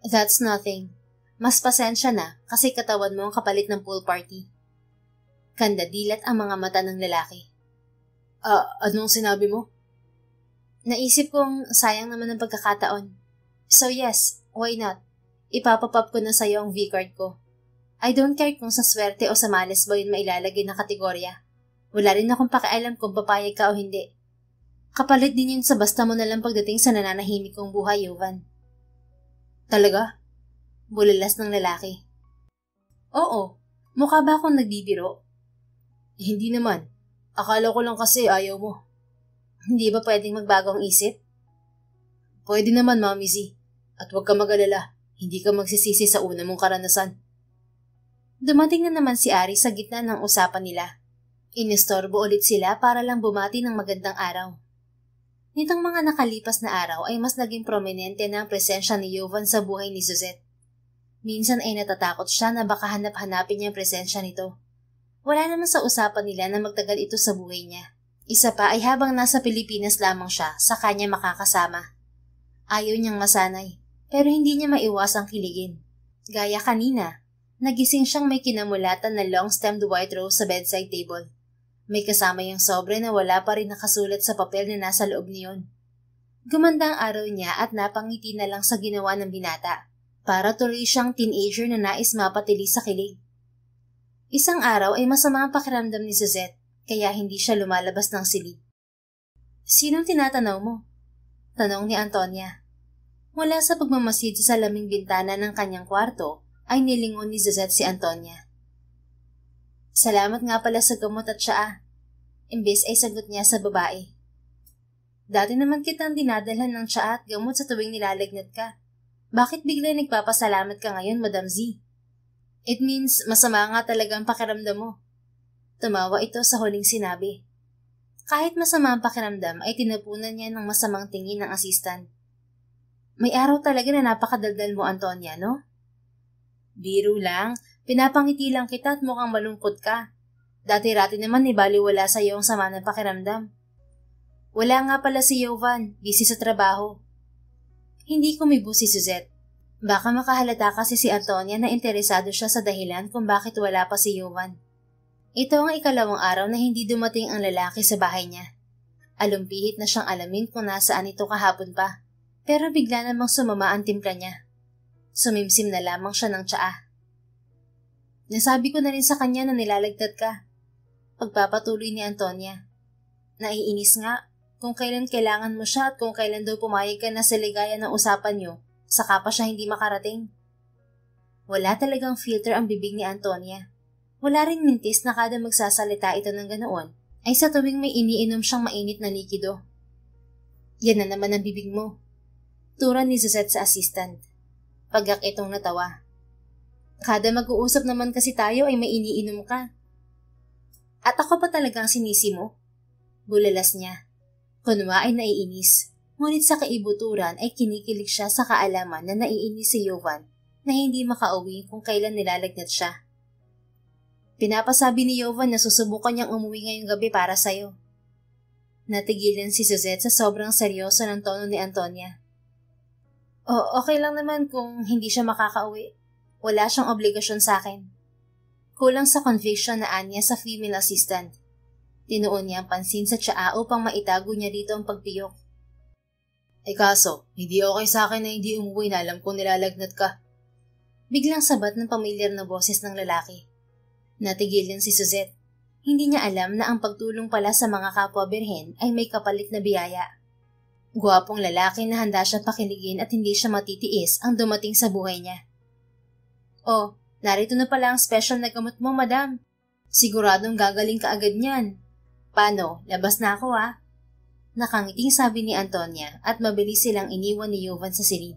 A: That's nothing. Mas pasensya na kasi katawan mo ang kapalit ng pool party. Kandadilat ang mga mata ng lalaki.
B: Anong sinabi mo?
A: Naisip kong sayang naman ang pagkakataon. So yes, why not? Ipapapop ko na sa'yo ang V-card ko. I don't care kung sa swerte o sa malas ba yun mailalagay na kategorya. Wala rin akong pakialam kung papayag ka o hindi. Kapalit din yun sa basta mo nalang pagdating sa nananahimik kong buhay, Yovan.
B: Talaga?
A: Bulalas ng lalaki. Oo, mukha ba akong nagbibiro?
B: Hindi naman. Akala ko lang kasi ayaw mo.
A: Hindi ba pwedeng magbago ang isip?
B: Pwede naman, Mami Z. At huwag ka mag-alala. Hindi ka magsisisi sa una mong karanasan.
A: Dumating na naman si Ari sa gitna ng usapan nila. Inistorbo ulit sila para lang bumati ng magandang araw. Nitong mga nakalipas na araw ay mas naging prominente na ang presensya ni Yovan sa buhay ni Suzette. Minsan ay natatakot siya na baka hanap-hanapin niya ang presensya nito. Wala naman sa usapan nila na magtagal ito sa buhay niya. Isa pa ay habang nasa Pilipinas lamang siya sa kanya makakasama. Ayaw niyang masanay, pero hindi niya maiwasang kiligin. Gaya kanina, nagising siyang may kinamulatan na long-stemmed white rose sa bedside table. May kasama yung sobre na wala pa rin nakasulat sa papel na nasa loob niyon. Gumanda ang araw niya at napangiti na lang sa ginawa ng binata. Para tuloy siyang teenager na nais mapatili sa kilig. Isang araw ay masama ang pakiramdam ni Suzette, kaya hindi siya lumalabas ng silid. Sinong tinatanaw mo? Tanong ni Antonia. Mula sa pagmamasid sa salaming bintana ng kanyang kwarto, ay nilingon ni Suzette si Antonia. Salamat nga pala sa gamot at tsaa. Imbes ay sagot niya sa babae. Dati naman kitang dinadalhan ng tsaa at gamot sa tuwing nilalagnat ka. Bakit bigla nagpapasalamat ka ngayon, Madam Z? It means masama nga talaga ang pakiramdam mo. Tumawa ito sa huling sinabi. Kahit masama ang pakiramdam ay tinapunan niya ng masamang tingin ng assistant. May araw talaga na napakadaldal mo, Antonia, no? Biro lang, pinapangiti lang kita at mukhang malungkot ka. Dati-rati naman ibaliwala sa iyo ang sama ng pakiramdam. Wala nga pala si Yovan, busy sa trabaho. Hindi kumibo si Suzette. Baka makahalata kasi si Antonia na interesado siya sa dahilan kung bakit wala pa si Yovan. Ito ang ikalawang araw na hindi dumating ang lalaki sa bahay niya. Alumpihit na siyang alamin kung nasaan ito kahapon pa, pero bigla namang sumama ang timpla niya. Sumimsim na lamang siya ng tsaa. Nasabi ko na rin sa kanya na nilalagdat ka. Pagpapatuloy ni Antonia. Naiinis nga. Kung kailan kailangan mo siya at kung kailan daw pumayag ka na sa ligaya ng usapan niyo, saka pa siya hindi makarating. Wala talagang filter ang bibig ni Antonia. Wala rin mintis na kada magsasalita ito ng ganoon, ay sa tuwing may iniinom siyang mainit na likido. Yan na naman ang bibig mo. Tura ni Suzette sa assistant. Pagak itong natawa. Kada mag-uusap naman kasi tayo ay may iniinom ka. At ako pa talagang sinisi mo? Bulalas niya. Kunwa ay naiinis, ngunit sa kaibuturan ay kinikilig siya sa kaalaman na naiinis si Yovan na hindi makauwi kung kailan nilalagnat siya. Pinapasabi ni Yovan na susubukan niyang umuwi ngayong gabi para sa'yo. Natigilan si Suzette sa sobrang seryoso ng tono ni Antonia. Okay lang naman kung hindi siya makakauwi. Wala siyang obligasyon sa akin. Kulang sa conviction na anya sa female assistant. Tinuon niya ang pansin sa tsaa upang maitago niya dito ang pagpiyok. Kaso, hindi okay sa akin na hindi umuwi na alam kong nilalagnat ka. Biglang sabat ng pamilyar na boses ng lalaki. Natigilin si Suzette. Hindi niya alam na ang pagtulong pala sa mga kapwa birhen ay may kapalit na biyaya. Gwapong lalaki na handa siya pakiligin at hindi siya matitiis ang dumating sa buhay niya. Oh, narito na pala ang special na gamot mo, madam. Siguradong gagaling ka agad niyan. Paano? Labas na ako Nakangiting sabi ni Antonia at mabilis silang iniwan ni Yovan sa silid.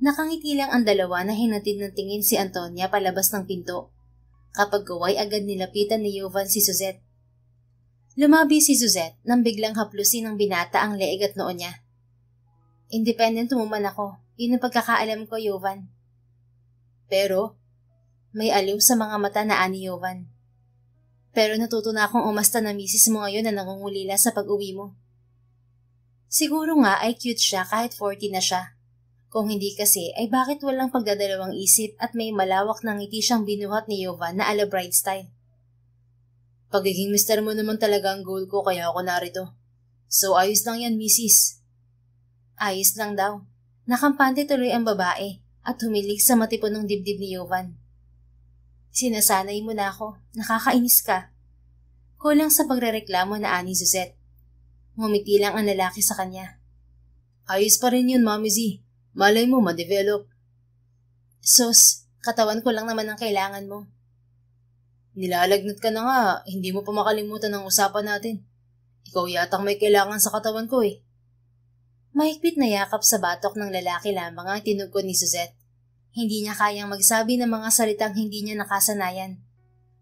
A: Nakangiti lang ang dalawa na hinatid ng tingin si Antonia palabas ng pinto. Kapag gaway agad nilapitan ni Yovan si Suzette. Lumabi si Suzette nang biglang haplusin ng binata ang leeg at noo niya. Independent woman ako. Yun ang pagkakaalam ko, Yovan. Pero, may aliw sa mga mata na ani Yovan. Pero natuto na akong umasta na misis mo ngayon na nangungulila sa pag-uwi mo. Siguro nga ay cute siya kahit 40 na siya. Kung hindi kasi ay bakit walang pagdadalawang isip at may malawak na ngiti siyang binuhat ni Yovan na ala bride style.
B: Pagiging mister mo naman talaga ang goal ko kaya ako narito. So ayos lang yan, misis.
A: Ayos lang daw. Nakampante tuloy ang babae at humilig sa matipunong dibdib ni Jovan. Sinasanay mo na ako. Nakakainis ka. Kulang sa pagrereklamo na ani Suzette. Ngumiti lang ang lalaki sa kanya.
B: Ayos pa rin yun, Mami Z. Malay mo ma-develop.
A: Sus, katawan ko lang naman ang kailangan mo.
B: Nilalagnat ka na nga, hindi mo pa makalimutan ang usapan natin. Ikaw yatang may kailangan sa katawan ko eh.
A: Mahigpit na yakap sa batok ng lalaki lamang ang tinugkod ni Suzette. Hindi niya kayang magsabi ng mga salitang hindi niya nakasanayan.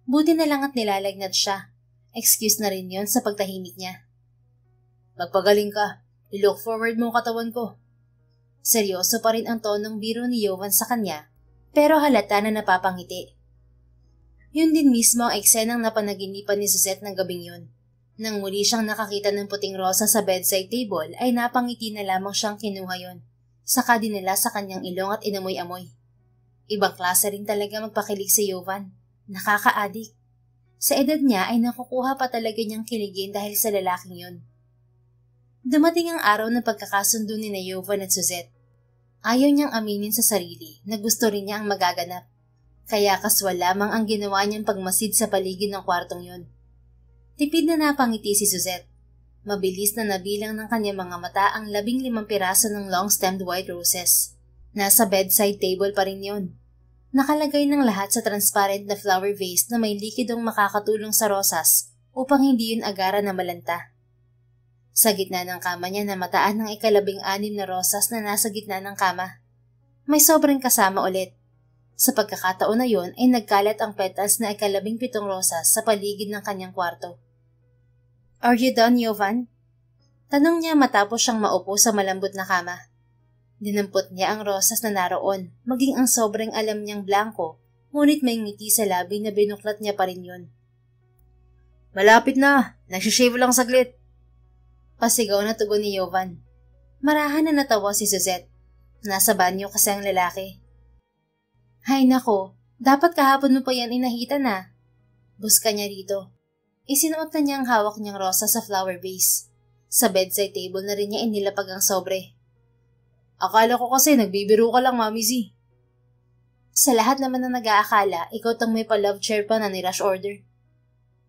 A: Buti na lang at nilalagnat siya. Excuse na rin yon sa pagtahimik niya.
B: Magpagaling ka. I-look forward mo ang katawan ko.
A: Seryoso pa rin ang tonong biro ni Jovan sa kanya, pero halata na napapangiti. Yun din mismo ang eksenang napanaginipan ni Suzette ng gabing yun. Nang muli siyang nakakita ng puting rosa sa bedside table ay napangiti na lamang siyang kinuha yon. Saka dinala sa kanyang ilong at inamoy-amoy. Ibang klase rin talaga magpakilig si Jovan. Nakaka-addict. Sa edad niya ay nakukuha pa talaga niyang kiligin dahil sa lalaking yun. Dumating ang araw ng pagkakasundo ni na Jovan at Suzette. Ayaw niyang aminin sa sarili na gusto rin niya ang magaganap. Kaya kaswal lamang ang ginawa niyang pagmasid sa paligid ng kwartong yun. Tipid na napangiti si Suzette. Mabilis na nabilang ng kanyang mga mata ang 15 piraso ng long-stemmed white roses. Nasa bedside table pa rin yun. Nakalagay ng lahat sa transparent na flower vase na may likidong makakatulong sa rosas upang hindi yun agara na malanta. Sa gitna ng kama niya namataan ng 16 na rosas na nasa gitna ng kama. May sobrang kasama ulit. Sa pagkakataon na yon ay nagkalat ang petals na 17 rosas sa paligid ng kanyang kwarto. Are you done, Jovan? Tanong niya matapos siyang maupo sa malambot na kama. Dinampot niya ang rosas na naroon, maging ang sobrang alam niyang blanko, ngunit may ngiti sa labi na binuklat niya pa rin yun.
B: Malapit na, nagsishave lang saglit.
A: Pasigaw na tugon ni Jovan. Marahan na natawa si Suzette. Nasa banyo kasi ang lalaki. Hay nako, dapat kahapon mo pa yan inahita na. Buska niya rito. Isinuot na niya ang hawak niyang rosa sa flower vase. Sa bedside table na rin niya inilapag ang sobre.
B: Akala ko kasi nagbibiro ka lang, Mami Z.
A: Sa lahat naman na nag-aakala, ikaw tang may pa-love chair pa na ni-rush order.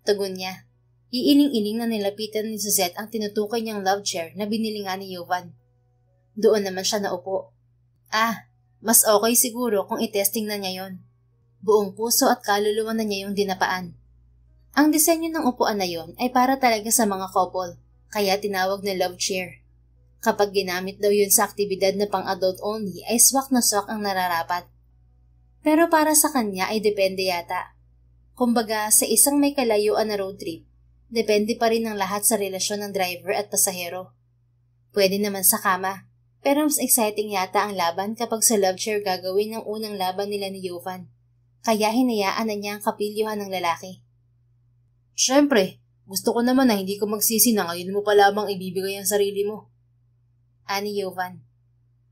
A: Tugon niya. Iiling-iling na nilapitan ni Suzette ang tinutukoy niyang love chair na binili nga ni Jovan. Doon naman siya naupo. Mas okay siguro kung itesting na niya yon. Buong puso at kaluluwa na niya yung dinapaan. Ang disenyo ng upuan na yon ay para talaga sa mga couple, kaya tinawag na love chair. Kapag ginamit daw yun sa aktibidad na pang-adult only ay swak na swak ang nararapat. Pero para sa kanya ay depende yata. Kumbaga sa isang may kalayuan na road trip, depende pa rin ang lahat sa relasyon ng driver at pasahero. Pwede naman sa kama, pero mas exciting yata ang laban kapag sa love chair gagawin ang unang laban nila ni Jovan. Kaya hinayaan na niya ang kapilyuhan ng lalaki.
B: Siyempre, gusto ko naman na hindi ko magsisi na ngayon mo pa lamang ibibigay ang sarili mo.
A: Ani Jovan.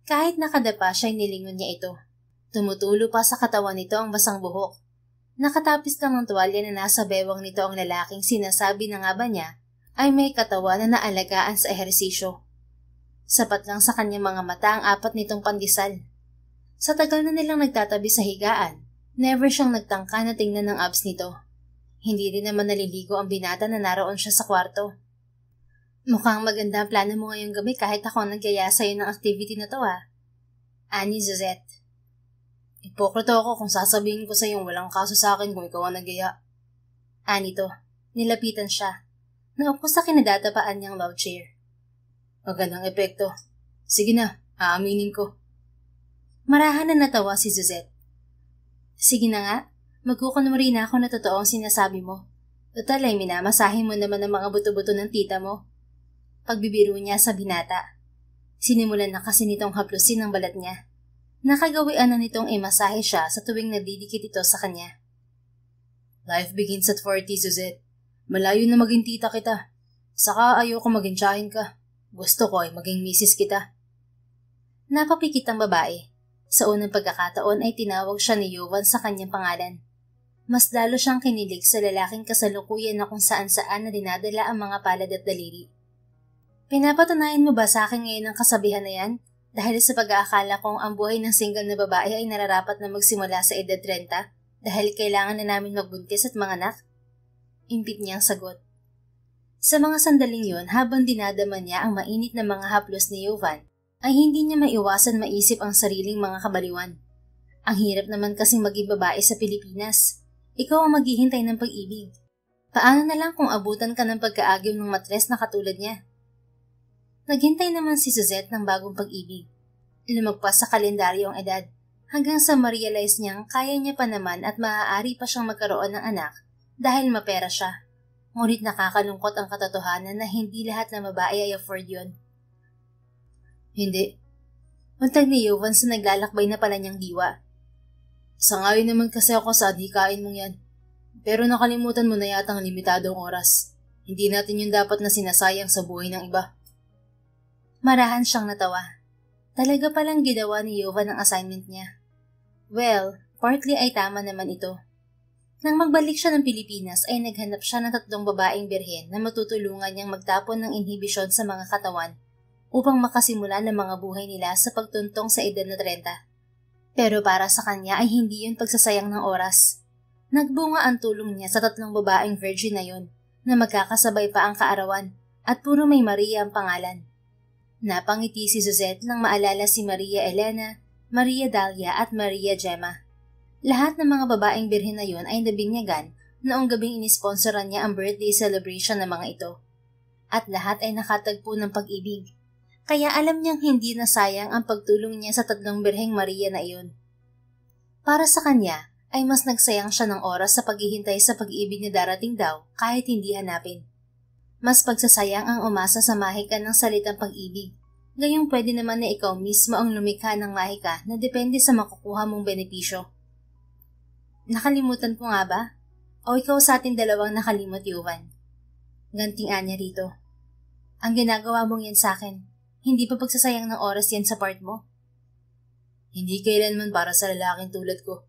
A: Kahit nakadapa siya'y nilingon niya ito. Tumutulo pa sa katawan nito ang basang buhok. Nakatapis lang ng tuwalya na nasa bewang nito ang lalaking sinasabi na nga ba niya ay may katawan na naalagaan sa ehersisyo. Sapat lang sa kanyang mga mata ang 4 nitong pandesal. Sa tagal na nilang nagtatabi sa higaan, never siyang nagtangka na tingnan ng abs nito. Hindi rin naman naliligo ang binata na naroon siya sa kwarto. Mukhang maganda ang plano mo ngayong gabi kahit ako ang nagyaya sa'yo ng activity na to Ani Suzette.
B: Ipokrito ako kung sasabihin ko sa'yo walang kaso sa akin kung ikaw ang nagyaya.
A: Ani to. Nilapitan siya. Naupo sa kinadatapaan niyang love chair.
B: Magandang epekto. Sige na, aaminin ko.
A: Marahan na natawa si Suzette. Sige na nga, magkukunwari na ako na totoo ang sinasabi mo. Total ay minamasahin mo naman ang mga buto-buto ng tita mo. Pagbibiro niya sa binata. Sinimulan na kasi nitong haplusin ang balat niya. Nakagawian na nitong imasahe siya sa tuwing nadidikit ito sa kanya.
B: Life begins at 40, Suzette. Malayo na maging tita kita. Saka ayoko maging tsahin ka. Gusto ko ay maging misis kita.
A: Napapikit ang babae. Sa unang pagkakataon ay tinawag siya ni Jovan sa kanyang pangalan. Mas lalo siyang kinilig sa lalaking kasalukuyan na kung saan-saan na dinadala ang mga palad at daliri. Pinapatunayan mo ba sa akin ngayon ang kasabihan na yan? Dahil sa pag-aakala kong ang buhay ng single na babae ay nararapat na magsimula sa edad 30 dahil kailangan na namin magbuntis at manganak? Impit niyang sagot. Sa mga sandaling yon, habang dinadama niya ang mainit na mga haplos ni Jovan, ay hindi niya maiwasan maisip ang sariling mga kabaliwan. Ang hirap naman kasing maging babae sa Pilipinas. Ikaw ang maghihintay ng pag-ibig. Paano na lang kung abutan ka ng pagkaagyo ng matres na katulad niya? Naghintay naman si Suzette ng bagong pag-ibig. Lumagpas sa kalendaryo ang edad, hanggang sa ma-realize niyang kaya niya pa naman at maaari pa siyang magkaroon ng anak dahil mapera siya. Ngunit nakakalungkot ang katotohanan na hindi lahat ng babae ay afford yun. Hindi. Untag ni Jovan sa naglalakbay na pala niyang diwa. Sangayon naman kasi ako sa adhikain mong yan. Pero nakalimutan mo na yata ang limitadong oras. Hindi natin yun dapat na sinasayang sa buhay ng iba. Marahan siyang natawa. Talaga palang ginawa ni Jovan ang assignment niya. Well, partly ay tama naman ito. Nang magbalik siya ng Pilipinas ay naghanap siya ng 3 babaeng birhen na matutulungan niyang magtapon ng inhibisyon sa mga katawan upang makasimula ng mga buhay nila sa pagtuntong sa edad na 30. Pero para sa kanya ay hindi yun pagsasayang ng oras. Nagbunga ang tulong niya sa 3 babaeng virgin na yun na magkakasabay pa ang kaarawan at puro may Maria ang pangalan. Napangiti si Suzette nang maalala si Maria Elena, Maria Dalia at Maria Gemma. Lahat ng mga babaeng birhen na yun ay nabinyagan noong gabing inisponsoran niya ang birthday celebration ng mga ito. At lahat ay nakatagpo ng pag-ibig. Kaya alam niyang hindi na sayang ang pagtulong niya sa 3 birheng Maria na iyon. Para sa kanya, ay mas nagsayang siya ng oras sa paghihintay sa pag-ibig na darating daw kahit hindi hanapin. Mas pagsasayang ang umasa sa mahika ng salitang pag-ibig. Gayong pwede naman na ikaw mismo ang lumikha ng mahika na depende sa makukuha mong benepisyo. Nakalimutan ko nga ba? O ikaw sa ating dalawang nakalimot, Jovan? Ganting-anya rito. Ang ginagawa mong yan sa akin, hindi pa pagsasayang ng oras yan sa part mo? Hindi kailanman para sa lalaking tulad ko.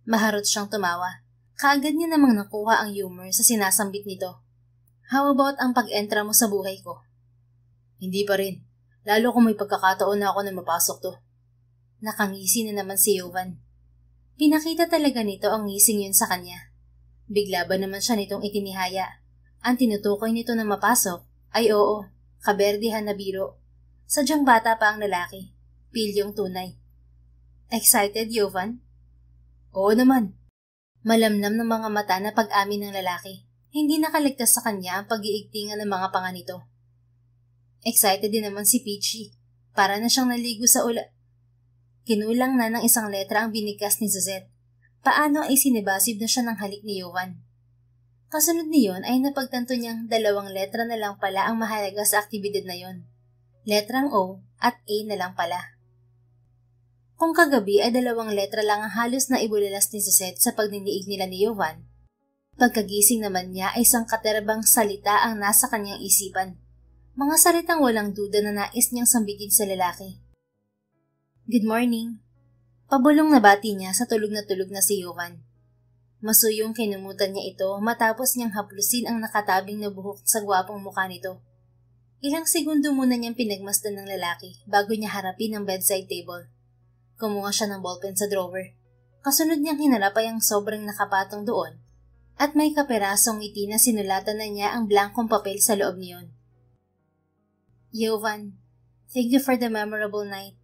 A: Maharot siyang tumawa. Kaagad niya namang nakuha ang humor sa sinasambit nito. How about ang pag-entra mo sa buhay ko? Hindi pa rin. Lalo kung may pagkakataon na ako na mapasok to. Nakangisi na naman si Jovan. Pinakita talaga nito ang ngising yun sa kanya. Bigla ba naman siya nitong itinihaya? Ang tinutukoy nito na mapasok ay oo, kaberdihan na biro. Sadyang bata pa ang lalaki. Pilyong tunay. Excited, Jovan? Oo naman. Malamnam ng mga mata na pag-amin ng lalaki. Hindi nakaligtas sa kanya ang pag-iigtingan ng mga panga nito. Excited din naman si Peachy. Para na siyang naligo sa Kinulang na ng isang letra ang binigkas ni Suzette. Paano ay sinibasib na siya ng halik ni Jovan? Kasunod niyon ay napagtanto niyang 2 letra na lang pala ang mahalaga sa aktibidad na yon. Letrang O at A na lang pala. Kung kagabi ay 2 letra lang ang halos na ibulalas ni Suzette sa pagdiniig nila ni Jovan, pagkagising naman niya ay isang katerbang salita ang nasa kanyang isipan. Mga salitang walang duda na nais niyang sambitin sa lalaki. Good morning. Pabulong na bati niya sa tulog na si Jovan. Masuyong kinumutan niya ito matapos niyang haplusin ang nakatabing na buhok sa gwapong mukha nito. Ilang segundo muna niyang pinagmasdan ng lalaki bago niya harapin ang bedside table. Kumuha siya ng ballpen sa drawer. Kasunod niyang hinarap ay ang sobrang nakapatong doon at may kaperasong ngiti na sinulatan na niya ang blankong papel sa loob niyon. Jovan, thank you for the memorable night.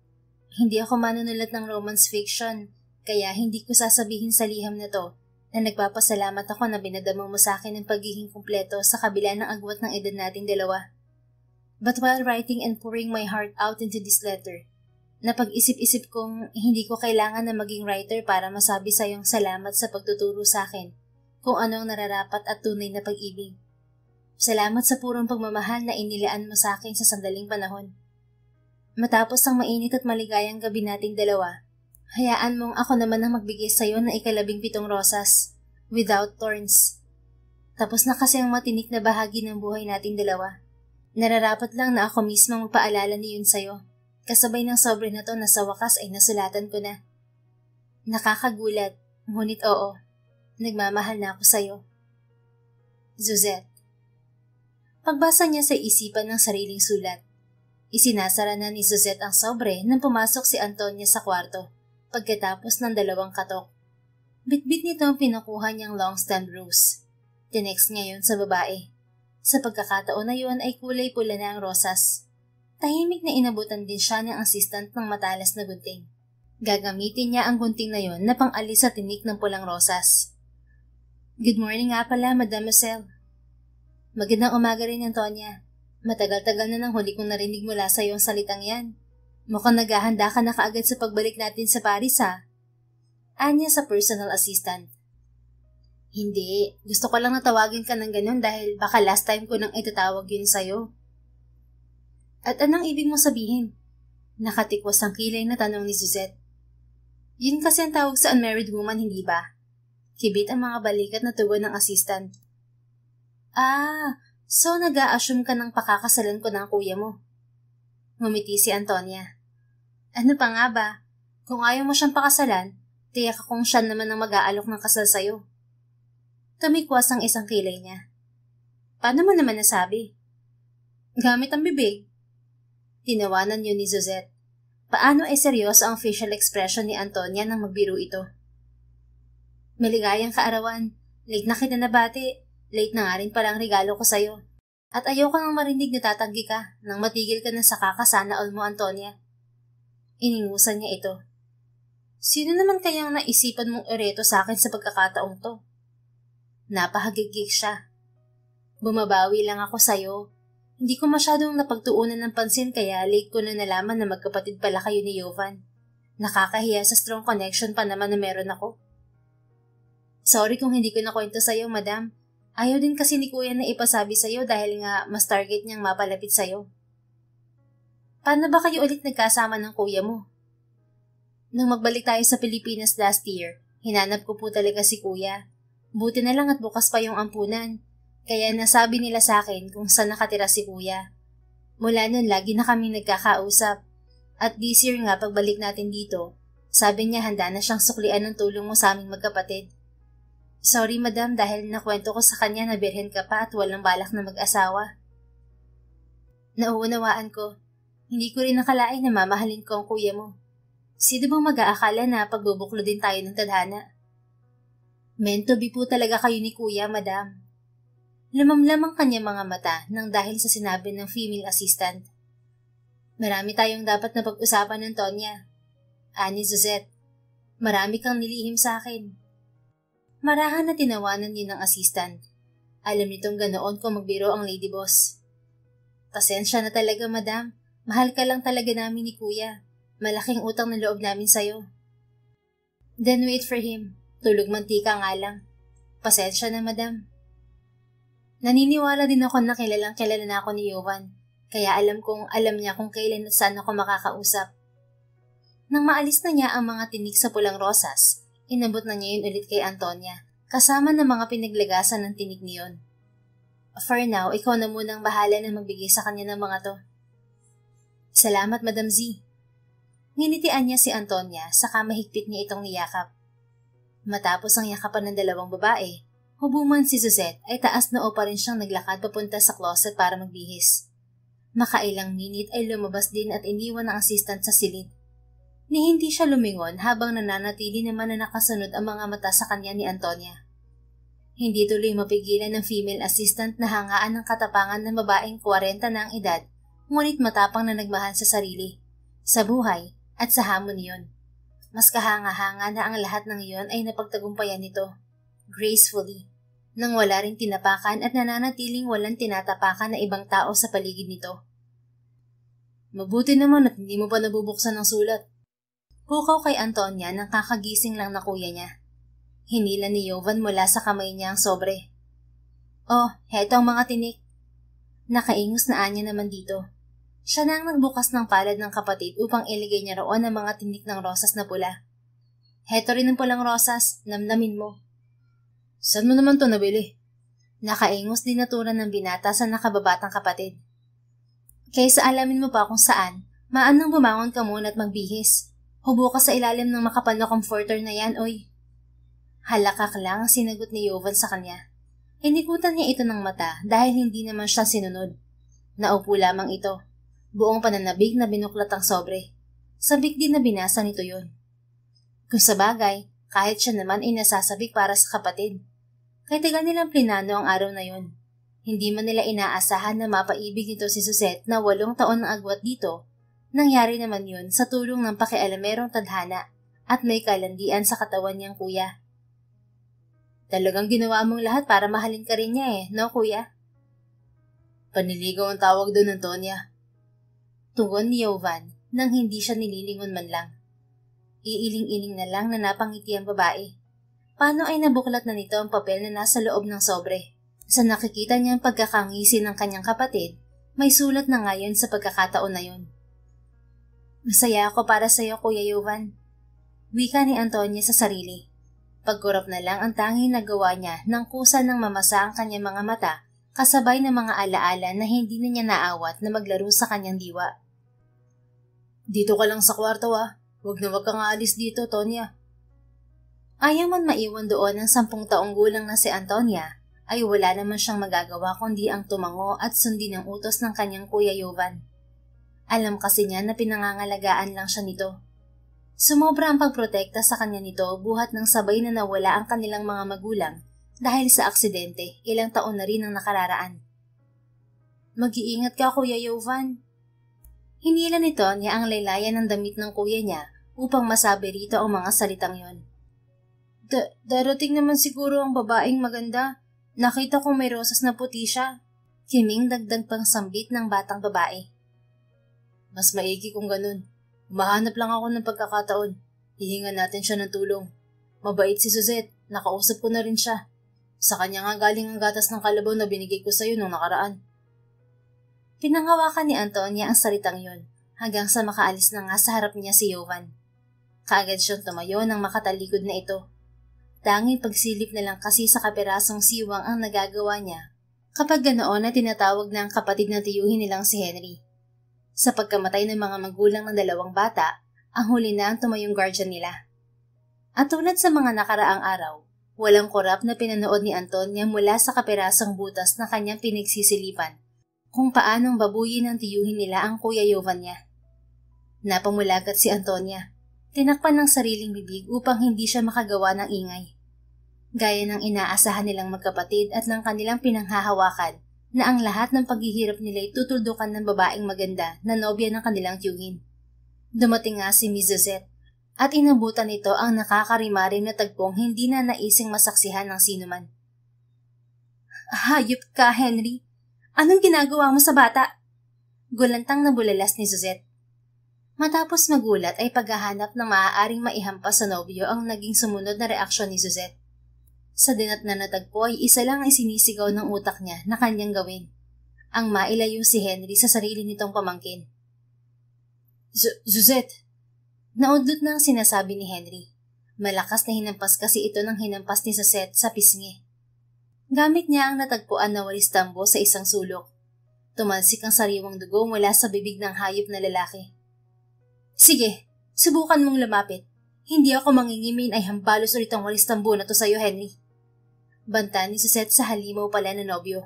A: Hindi ako manunulat ng romance fiction, kaya hindi ko sasabihin sa liham na to na nagpapasalamat ako na binadamang mo sa akin ang pagiging kumpleto sa kabila ng agwat ng edad nating dalawa. But while writing and pouring my heart out into this letter, napag-isip-isip kong hindi ko kailangan na maging writer para masabi sa iyong salamat sa pagtuturo sa akin kung ano ang nararapat at tunay na pag-ibig. Salamat sa purong pagmamahal na inilaan mo sa akin sa sandaling panahon. Matapos ang mainit at maligayang gabi nating dalawa, hayaan mong ako naman ang magbigay sa iyo na 17 rosas, without thorns. Tapos na kasi ang matinik na bahagi ng buhay nating dalawa. Nararapat lang na ako mismo magpaalala niyon sa'yo, kasabay ng sobre na to na sa wakas ay nasulatan ko na. Nakakagulat, ngunit oo. Nagmamahal na ako sa'yo. Suzette. Pagbasa niya sa isipan ng sariling sulat, isinasara na ni Suzette ang sobre nang pumasok si Antonia sa kwarto pagkatapos ng 2 katok. Bitbit nito ang pinukuha niyang long-stemmed rose. Tinext niya yun sa babae. Sa pagkakataon na yun ay kulay pula na ang rosas. Tahimik na inabutan din siya ng assistant ng matalas na gunting. Gagamitin niya ang gunting na yun na pang-alis sa tinik ng pulang rosas. Good morning nga pala, Mademoiselle. Magandang umaga rin, Antonia. Matagal-tagal na nang huli kong narinig mula sa iyo ang salitang yan. Mukhang naghahanda ka na kaagad sa pagbalik natin sa Paris, ha? Anya sa personal assistant. Hindi, gusto ko lang natawagin ka ng ganun dahil baka last time ko nang itatawag yun sa'yo. At anong ibig mo sabihin? Nakatikwas ang kilay na tanong ni Suzette. Yun kasi ang tawag sa unmarried woman, hindi ba? Kibit ang mga balikat na tugon ng assistant. So nag-a-assume ka ng pakakasalan ko ng kuya mo. Ngumiti si Antonia. Ano pa nga ba? Kung ayaw mo siyang pakasalan, tiyak akong siya naman ang mag-aalok ng kasal sa'yo. Tumikwas ang isang kilay niya. Paano mo naman nasabi? Gamit ang bibig. Tinawanan yun ni Suzette. Paano ay seryoso ang facial expression ni Antonia nang magbiro ito? Maligayang kaarawan, late na kita nabati. Late na nga rin palang regalo ko sa'yo. At ayoko nang marinig na tatanggi ka nang matigil ka na sa kakasana all mo, Antonia. Iningusan niya ito. Sino naman kayang naisipan mong ereto sa akin sa pagkakataong to? Napahagigik siya. Bumabawi lang ako sa'yo. Hindi ko masyadong napagtuunan ng pansin kaya late ko na nalaman na magkapatid pala kayo ni Jovan. Nakakahiya sa strong connection pa naman na meron ako. Sorry kung hindi ko nakwento sa'yo, madam. Ayaw din kasi ni kuya na ipasabi sa'yo dahil nga mas target niyang mapalapit sa'yo. Paano ba kayo ulit nagkasama ng kuya mo? Nung magbalik tayo sa Pilipinas last year, hinanap ko po talaga si kuya. Buti na lang at bukas pa yung ampunan. Kaya nasabi nila sa akin kung saan nakatira si kuya. Mula nun lagi na kami nagkakausap. At this year nga pagbalik natin dito, sabi niya handa na siyang suklian ng tulong mo sa aming magkapatid. Sorry madam dahil nakwento ko sa kanya na birhen ka pa at walang balak na mag-asawa. Nauunawaan ko. Hindi ko rin nakalain na mamahalin ko ang kuya mo. Sino bang mag-aakala na pagbubuklo din tayo ng tadhana? Meant to be po talaga kayo ni kuya, madam. Lumamlam ang kanya mga mata nang dahil sa sinabi ng female assistant. Marami tayong dapat na pag-usapan ng Tonya. Ani Suzette, marami kang nilihim sa akin. Marahan na tinawanan niyo ng assistant. Alam nitong ganoon kung magbiro ang lady boss. Pasensya na talaga, madam. Mahal ka lang talaga namin ni kuya. Malaking utang na loob namin sa'yo. Then wait for him. Tulog mantika nga lang. Pasensya na, madam. Naniniwala din ako na kilalang kilala na ako ni Jovan. Kaya alam niya kung kailan at saan ako makakausap. Nang maalis na niya ang mga tinik sa pulang rosas, inabot na niya yun ulit kay Antonia, kasama ng mga pinaglagasan ng tinik niyon. For now, ikaw na munang bahala na magbigay sa kanya ng mga to. Salamat, Madam Z. Nginitian niya si Antonia saka mahigpit niya itong niyakap. Matapos ang yakapan ng dalawang babae, hubuman si Suzette ay taas na o pa rin siyang naglakad papunta sa closet para magbihis. Makailang minute ay lumabas din at iniwan ang assistant sa silid. Ni hindi siya lumingon habang nananatili naman na nakasunod ang mga mata sa kanya ni Antonia. Hindi tuloy mapigilan ng female assistant na hangaan ng katapangan ng babaeng 40 na ang edad, ngunit matapang na nagmahal sa sarili, sa buhay at sa hamon niyon. Mas kahanga-hanga na ang lahat ng iyon ay napagtagumpayan nito, gracefully, nang wala ring tinapakan at nananatiling walang tinatapakan na ibang tao sa paligid nito. Mabuti naman at hindi mo pa nabubuksan ng sulat. Pukaw kay Antonia nang kakagising lang na kuya niya. Hinila ni Jovan mula sa kamay niya ang sobre. Oh, heto ang mga tinik. Nakaingos na anya naman dito. Siya na ang nagbukas ng palad ng kapatid upang iligay niya roon ang mga tinik ng rosas na pula. Heto rin ang pulang rosas, namnamin mo. Saan mo naman to nabili? Nakaingos din naturan ng binata sa nakababatang kapatid. Kaysa alamin mo pa kung saan, maanang bumangon ka muna at magbihis. Hubo ka sa ilalim ng makapal na comforter na yan, oy. Halakak lang ang sinagot ni Jovan sa kanya. Inikutan niya ito ng mata dahil hindi naman siya sinunod. Naupo lamang ito. Buong pananabig na binuklat ang sobre. Sabik din na binasa nito yun. Kung sa bagay, kahit siya naman ay nasasabik para sa kapatid. Kaya taga nilang plinano ang araw na yun. Hindi man nila inaasahan na mapaibig nito si Suzette na 8 taon na agwat dito. Nangyari naman yun sa tulong ng pakialamerong tadhana at may kalandian sa katawan niyang kuya. Talagang ginawa mong lahat para mahalin ka rin niya no kuya? Paniligaw ang tawag doon, Antonia. Tugon ni Jovan nang hindi siya nililingon man lang. Iiling-iling na lang na napangiti ang babae. Paano ay nabuklat na nito ang papel na nasa loob ng sobre? Sa nakikita niyang pagkakangisi ng kanyang kapatid, may sulat na ngayon sa pagkakataon na yun. Masaya ako para sa iyo, Kuya Jovan. Wika ni Antonia sa sarili. Pagkurap na lang ang tanging nagawa niya nang kusa ng mamasa ang kanyang mga mata kasabay ng mga alaala na hindi na niya naawat na maglaro sa kanyang diwa. Dito ka lang sa kwarto Huwag na wag kang aalis dito, Tonya. Ayaw man maiwan doon ng 10 taong gulang na si Antonia, ay wala naman siyang magagawa kundi ang tumango at sundin ang utos ng kanyang kuya Jovan. Alam kasi niya na pinangangalagaan lang siya nito. Sumobra ang pagprotekta sa kanya nito buhat ng sabay na nawala ang kanilang mga magulang dahil sa aksidente 2 taon na rin ang nakararaan. Mag-iingat ka, Kuya Jovan. Hinila ni Tonya ang laylayan ng damit ng kuya niya upang masabi rito ang mga salitang yon. Darating naman siguro ang babaeng maganda. Nakita ko may rosas na puti siya. Kiming dagdag pang sambit ng batang babae. Mas maigi kung ganun. Mahanap lang ako ng pagkakataon. Hihingan natin siya ng tulong. Mabait si Suzette. Nakausap ko na rin siya. Sa kanya nga galing ang gatas ng kalabaw na binigay ko sa'yo nung nakaraan. Pinanghawakan ni Antonia ang salitang yon hanggang sa makaalis na nga sa harap niya si Jovan. Kaagad siyang tumayo nang makatalikod na ito. Tanging pagsilip na lang kasi sa kapirasong siwang ang nagagawa niya kapag ganoon na tinatawag na ang kapatid na tiyuhin nilang si Henry. Sa pagkamatay ng mga magulang ng 2 bata, ang huli na ang tumayong guardian nila. At tulad sa mga nakaraang araw, walang korap na pinanood ni Antonia mula sa kapirasong butas na kanyang pinagsisilipan kung paanong babuyin ng tiyuhin nila ang kuya Jovan niya. Napamulagat si Antonia. Tinakpan ng sariling bibig upang hindi siya makagawa ng ingay. Gaya ng inaasahan nilang magkapatid at ng kanilang pinanghahawakan na ang lahat ng paghihirap nila ay tutuldukan ng babaeng maganda na nobya ng kanilang tiyuhin. Dumating nga si Miss Suzette at inabutan nito ang nakakarimarim na tagpong hindi na naising masaksihan ng sinuman. Hayop ka, Henry! Anong ginagawa mo sa bata? Gulantang nabulalas ni Suzette. Matapos magulat ay paghahanap ng maaaring maihampas sa nobyo ang naging sumunod na reaksyon ni Suzette. Sa dinat na natagpo ay isa lang ay sinisigaw ng utak niya na kanyang gawin. Ang mailayo si Henry sa sarili nitong pamangkin. Suzette! Naudot na ang sinasabi ni Henry. Malakas na hinampas kasi ito ng hinampas ni Suzette sa pisngi. Gamit niya ang natagpuan na walis tambo sa isang sulok. Tumalsik ang sariwang dugo mula sa bibig ng hayop na lalaki. Sige, subukan mong lumapit. Hindi ako mangingimin ay hambalos ulit ang walis tambo na to sa'yo, Henry. Banta ni Suzette sa halimaw pala na nobyo.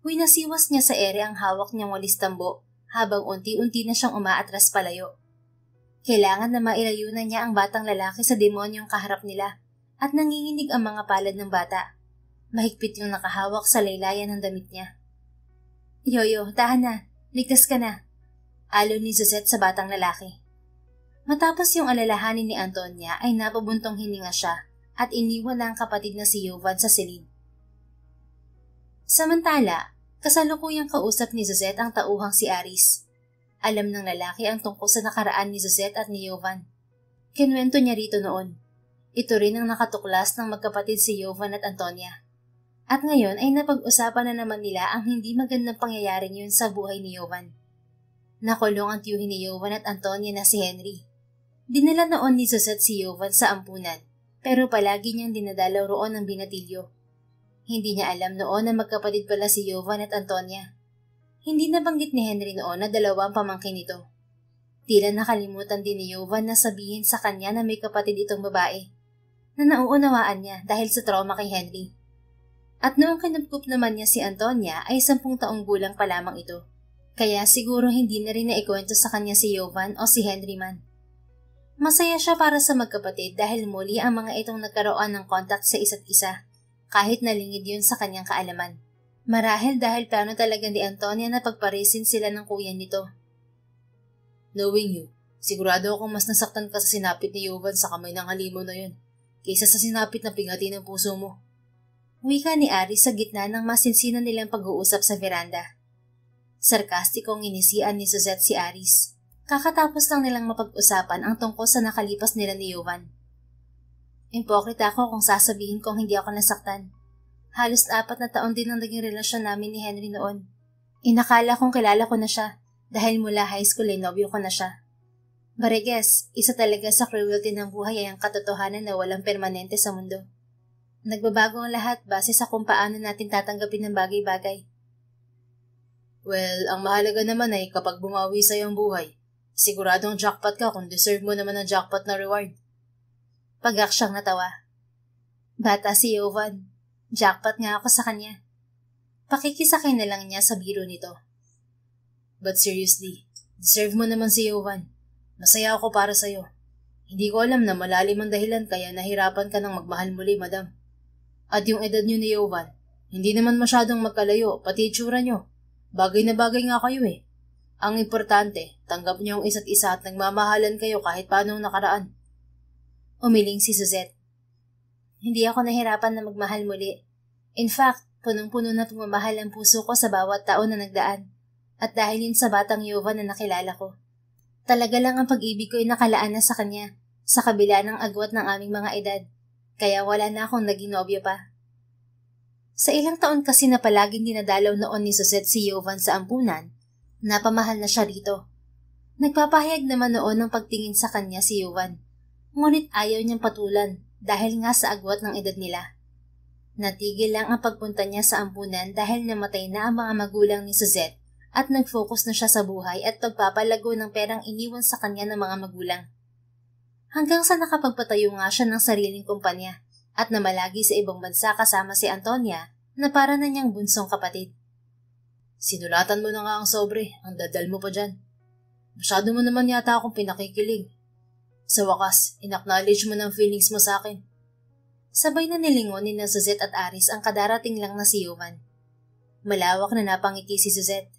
A: Winasiwas niya sa ere ang hawak niyang walis tambo habang unti-unti na siyang umaatras palayo. Kailangan na mailayo na niya ang batang lalaki sa demonyong kaharap nila at nanginginig ang mga palad ng bata. Mahigpit yung nakahawak sa laylayan ng damit niya. Yoyo, tahan na. Ligtas ka na. Alon ni Suzette sa batang lalaki. Matapos yung alalahanin ni Antonia ay napabuntong hininga siya at iniwan na ang kapatid na si Jovan sa silid. Samantala, kasalukuyang kausap ni Suzette ang tauhang si Aris. Alam ng lalaki ang tungkol sa nakaraan ni Suzette at ni Jovan. Kinwento niya rito noon. Ito rin ang nakatuklas ng magkapatid si Jovan at Antonia. At ngayon ay napag-usapan na naman nila ang hindi magandang pangyayari yun sa buhay ni Jovan. Nakulong ang tiyuhin ni Jovan at Antonia na si Henry. Dinala noon ni Suzette si Jovan sa ampunan, pero palagi niyang dinadalaw roon ang binatilyo. Hindi niya alam noon na magkapatid pala si Jovan at Antonia. Hindi nabanggit ni Henry noon na 2 ang pamangkin nito. Tila nakalimutan din ni Jovan na sabihin sa kanya na may kapatid itong babae. na nauunawaan niya dahil sa trauma kay Henry. At noong kinupkup naman niya si Antonia ay 10 taong gulang pa lamang ito. Kaya siguro hindi na rin naikwento sa kanya si Jovan o si Henry man. Masaya siya para sa magkapatid dahil muli ang mga itong nagkaroon ng contact sa isa't isa, kahit nalingid yun sa kanyang kaalaman. Marahil dahil plano talaga ni Antonia na pagparisin sila ng kuya nito.
B: Knowing you, sigurado akong mas nasaktan ka sa sinapit ni Jovan sa kamay ng halimaw na yun, kaysa sa sinapit na pingati ng puso mo.
A: Wika ni Aris sa gitna ng masinsinan nilang pag-uusap sa veranda. Sarkastikong inisian ni Suzette si Aris. Kakatapos lang nilang mapag-usapan ang tungkol sa nakalipas nila ni Jovan. Impokrita ako kung sasabihin kong hindi ako nasaktan. Halos 4 na taon din ang naging relasyon namin ni Henry noon. Inakala kong kilala ko na siya dahil mula high school ay nobyo ko na siya. But I guess, isa talaga sa cruelty ng buhay ay ang katotohanan na walang permanente sa mundo. Nagbabago ang lahat base sa kung paano natin tatanggapin ng bagay-bagay.
B: Well, ang mahalaga naman ay kapag bumawi sa'yo ang buhay, siguradong jackpot ka kung deserve mo naman ang jackpot na reward.
A: Pagak siyang natawa. Bata si Jovan. Jackpot nga ako sa kanya. Pakikisakay na lang niya sa biro nito.
B: But seriously, deserve mo naman si Jovan. Masaya ako para sa'yo. Hindi ko alam na malalim ang dahilan kaya nahirapan ka ng magmahal muli, madam. At yung edad niyo ni Jovan, hindi naman masyadong magkalayo, pati itsura niyo. Bagay na bagay nga kayo eh. Ang importante, tanggap niyo ang isa't isa at nagmamahalan kayo kahit paanong nakaraan.
A: Umiling si Suzette. Hindi ako nahirapan na magmahal muli. In fact, punong-puno na pumamahal ang puso ko sa bawat taon na nagdaan. At dahil yun sa batang Jovan na nakilala ko. Talaga lang ang pag-ibig ko ay nakalaan na sa kanya, sa kabila ng agwat ng aming mga edad. Kaya wala na akong naging nobyo pa. Sa ilang taon kasi na palaging dinadalaw noon ni Suzette si Jovan sa ampunan, napamahal na siya rito. Nagpapahayag naman noon ng pagtingin sa kanya si Jovan. Ngunit ayaw niyang patulan dahil nga sa agwat ng edad nila. Natigil lang ang pagpunta niya sa ampunan dahil namatay na ang mga magulang ni Suzette at nag-focus na siya sa buhay at pagpapalago ng perang iniwan sa kanya ng mga magulang. Hanggang sa nakapagpatayo nga siya ng sariling kumpanya at namalagi sa ibang bansa kasama si Antonia na para na niyang bunsong kapatid.
B: Sinulatan mo na nga ang sobre, ang dadal mo pa dyan. Masyado mo naman yata akong pinakikilig. Sa wakas, in-acknowledge mo ng feelings mo sa akin.
A: Sabay na nilingonin ng Suzette at Aris ang kadarating lang na si Jovan. Malawak na napangiti si Suzette.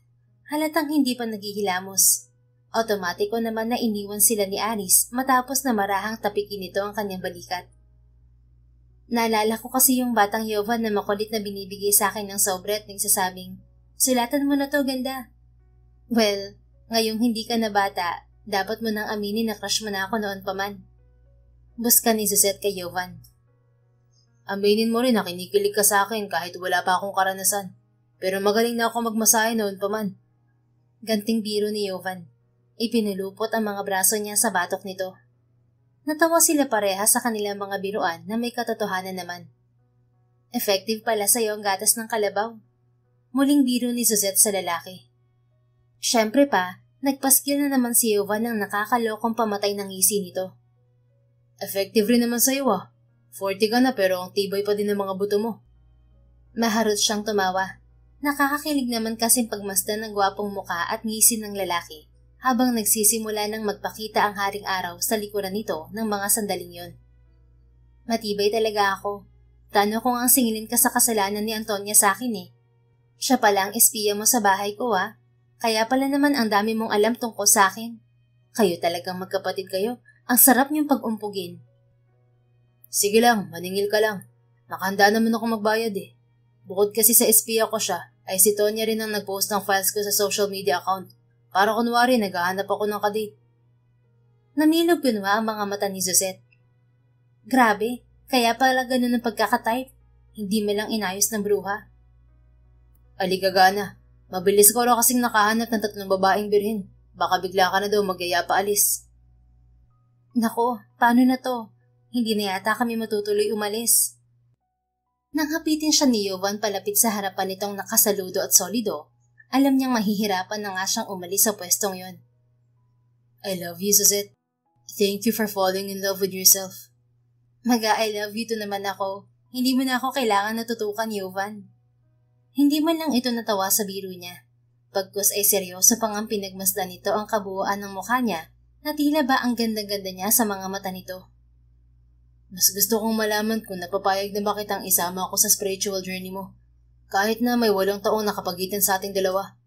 A: Halatang hindi pa naghihilamos. Otomatiko naman na iniwan sila ni Aris matapos na marahang tapikin nito ang kanyang balikat. Naalala ko kasi yung batang Jovan na makulit na binibigay sa akin ng sobre at nagsasabing, "Sulatan mo na to, ganda." Well, ngayong hindi ka na bata, dapat mo nang aminin na crush mo na ako noon pa man. Buska ni Suzette kay Jovan.
B: Aminin mo rin na kinikilig ka sa akin kahit wala pa akong karanasan. Pero magaling na ako magmasahe noon pa man.
A: Ganting biro ni Jovan. Ipinulupot ang mga braso niya sa batok nito. Natawa sila pareha sa kanilang mga biruan na may katotohanan naman. Effective pala sa'yo ang gatas ng kalabaw. Muling biro ni Suzette sa lalaki. Siyempre pa, nagpaskil na naman si Jovan ng nakakalokong pamatay ng ngisi nito.
B: Effective rin naman sa'yo ah. 40 ka na pero ang tibay pa din ng mga buto mo.
A: Maharot siyang tumawa. Nakakakilig naman kasing pagmasdan ng gwapong muka at ngisi ng lalaki habang nagsisimula ng magpakita ang haring araw sa likuran nito ng mga sandaling yon. Matibay talaga ako. Tano kung ang singilin ka sa kasalanan ni Antonia sa akin eh. Siya pala ang espiya mo sa bahay ko ah. Kaya pala naman ang dami mong alam tungkol sa akin. Kayo talagang magkapatid kayo. Ang sarap niyong pag-umpugin.
B: Sige lang, maningil ka lang. Nakahanda naman ako magbayad eh. Bukod kasi sa espiya ko siya, ay si Tonya rin ang nag-post ng files ko sa social media account. Para kunwari, naghahanap ako ng kadate.
A: Namilog kunwa ang mga mata ni Suzette. Grabe, kaya pala ganun ang pagkakatype. Hindi mo lang inayos ng bruha.
B: Aligagana, mabilis ko raw kasing nakahanap ng 3 babaeng birhen. Baka bigla ka na daw magyaya pa alis.
A: Nako, paano na to? Hindi na yata kami matutuloy umalis. Nang hapitin siya ni Jovan palapit sa harapan nitong nakasaludo at solido, alam niyang mahihirapan na nga siyang umalis sa pwestong yon.
B: I love you, Suzette. Thank you for falling in love with yourself.
A: Mag-I love you to naman ako. Hindi mo na ako kailangan natutukan, Jovan. Hindi man lang ito natawa sa biro niya. Pagkus ay seryoso pang ang pinagmasdan nito ang kabuuan ng mukha niya na tila ba ang ganda-ganda niya sa mga mata nito. Mas gusto kong malaman kung napapayag na ba kitang isama ako sa spiritual journey mo. Kahit na may 8 taong nakapagitan sa ating dalawa.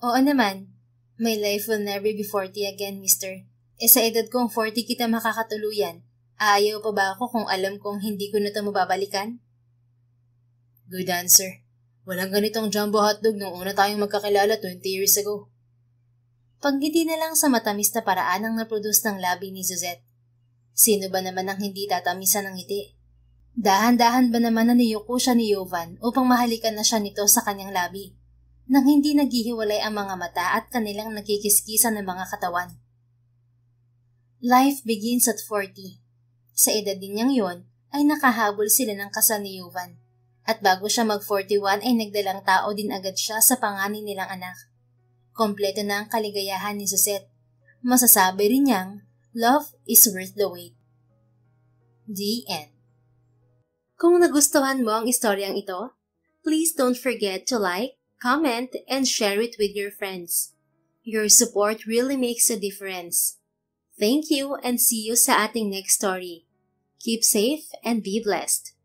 A: Oo naman. My life will never be 40 again, mister. Sa edad kong 40 kita makakatuluyan. Ayaw pa ba ako kung alam kong hindi ko na ito mababalikan?
B: Good answer. Walang ganitong jumbo hotdog nung una tayong magkakilala 20 years ago.
A: Pagngiti na lang sa matamis na paraan ang naproduce ng labi ni Suzette. Sino ba naman ang hindi tatamisan ng ngiti? Dahan-dahan ba naman na niyuko siya ni Jovan upang mahalikan na siya nito sa kanyang labi, nang hindi naghihiwalay ang mga mata at kanilang nakikiskisan ng mga katawan. Life begins at 40. Sa edad din niyang yon, ay nakahabol sila ng kasal ni Jovan. At bago siya mag-41 ay nagdalang tao din agad siya sa panganay nilang anak. Kompleto na ang kaligayahan ni Suzette. Masasabi rin niyang, love is worth the wait. The end. Kung nagustuhan mo ang istoryang ito, please don't forget to like, comment, and share it with your friends. Your support really makes a difference. Thank you and see you sa ating next story. Keep safe and be blessed.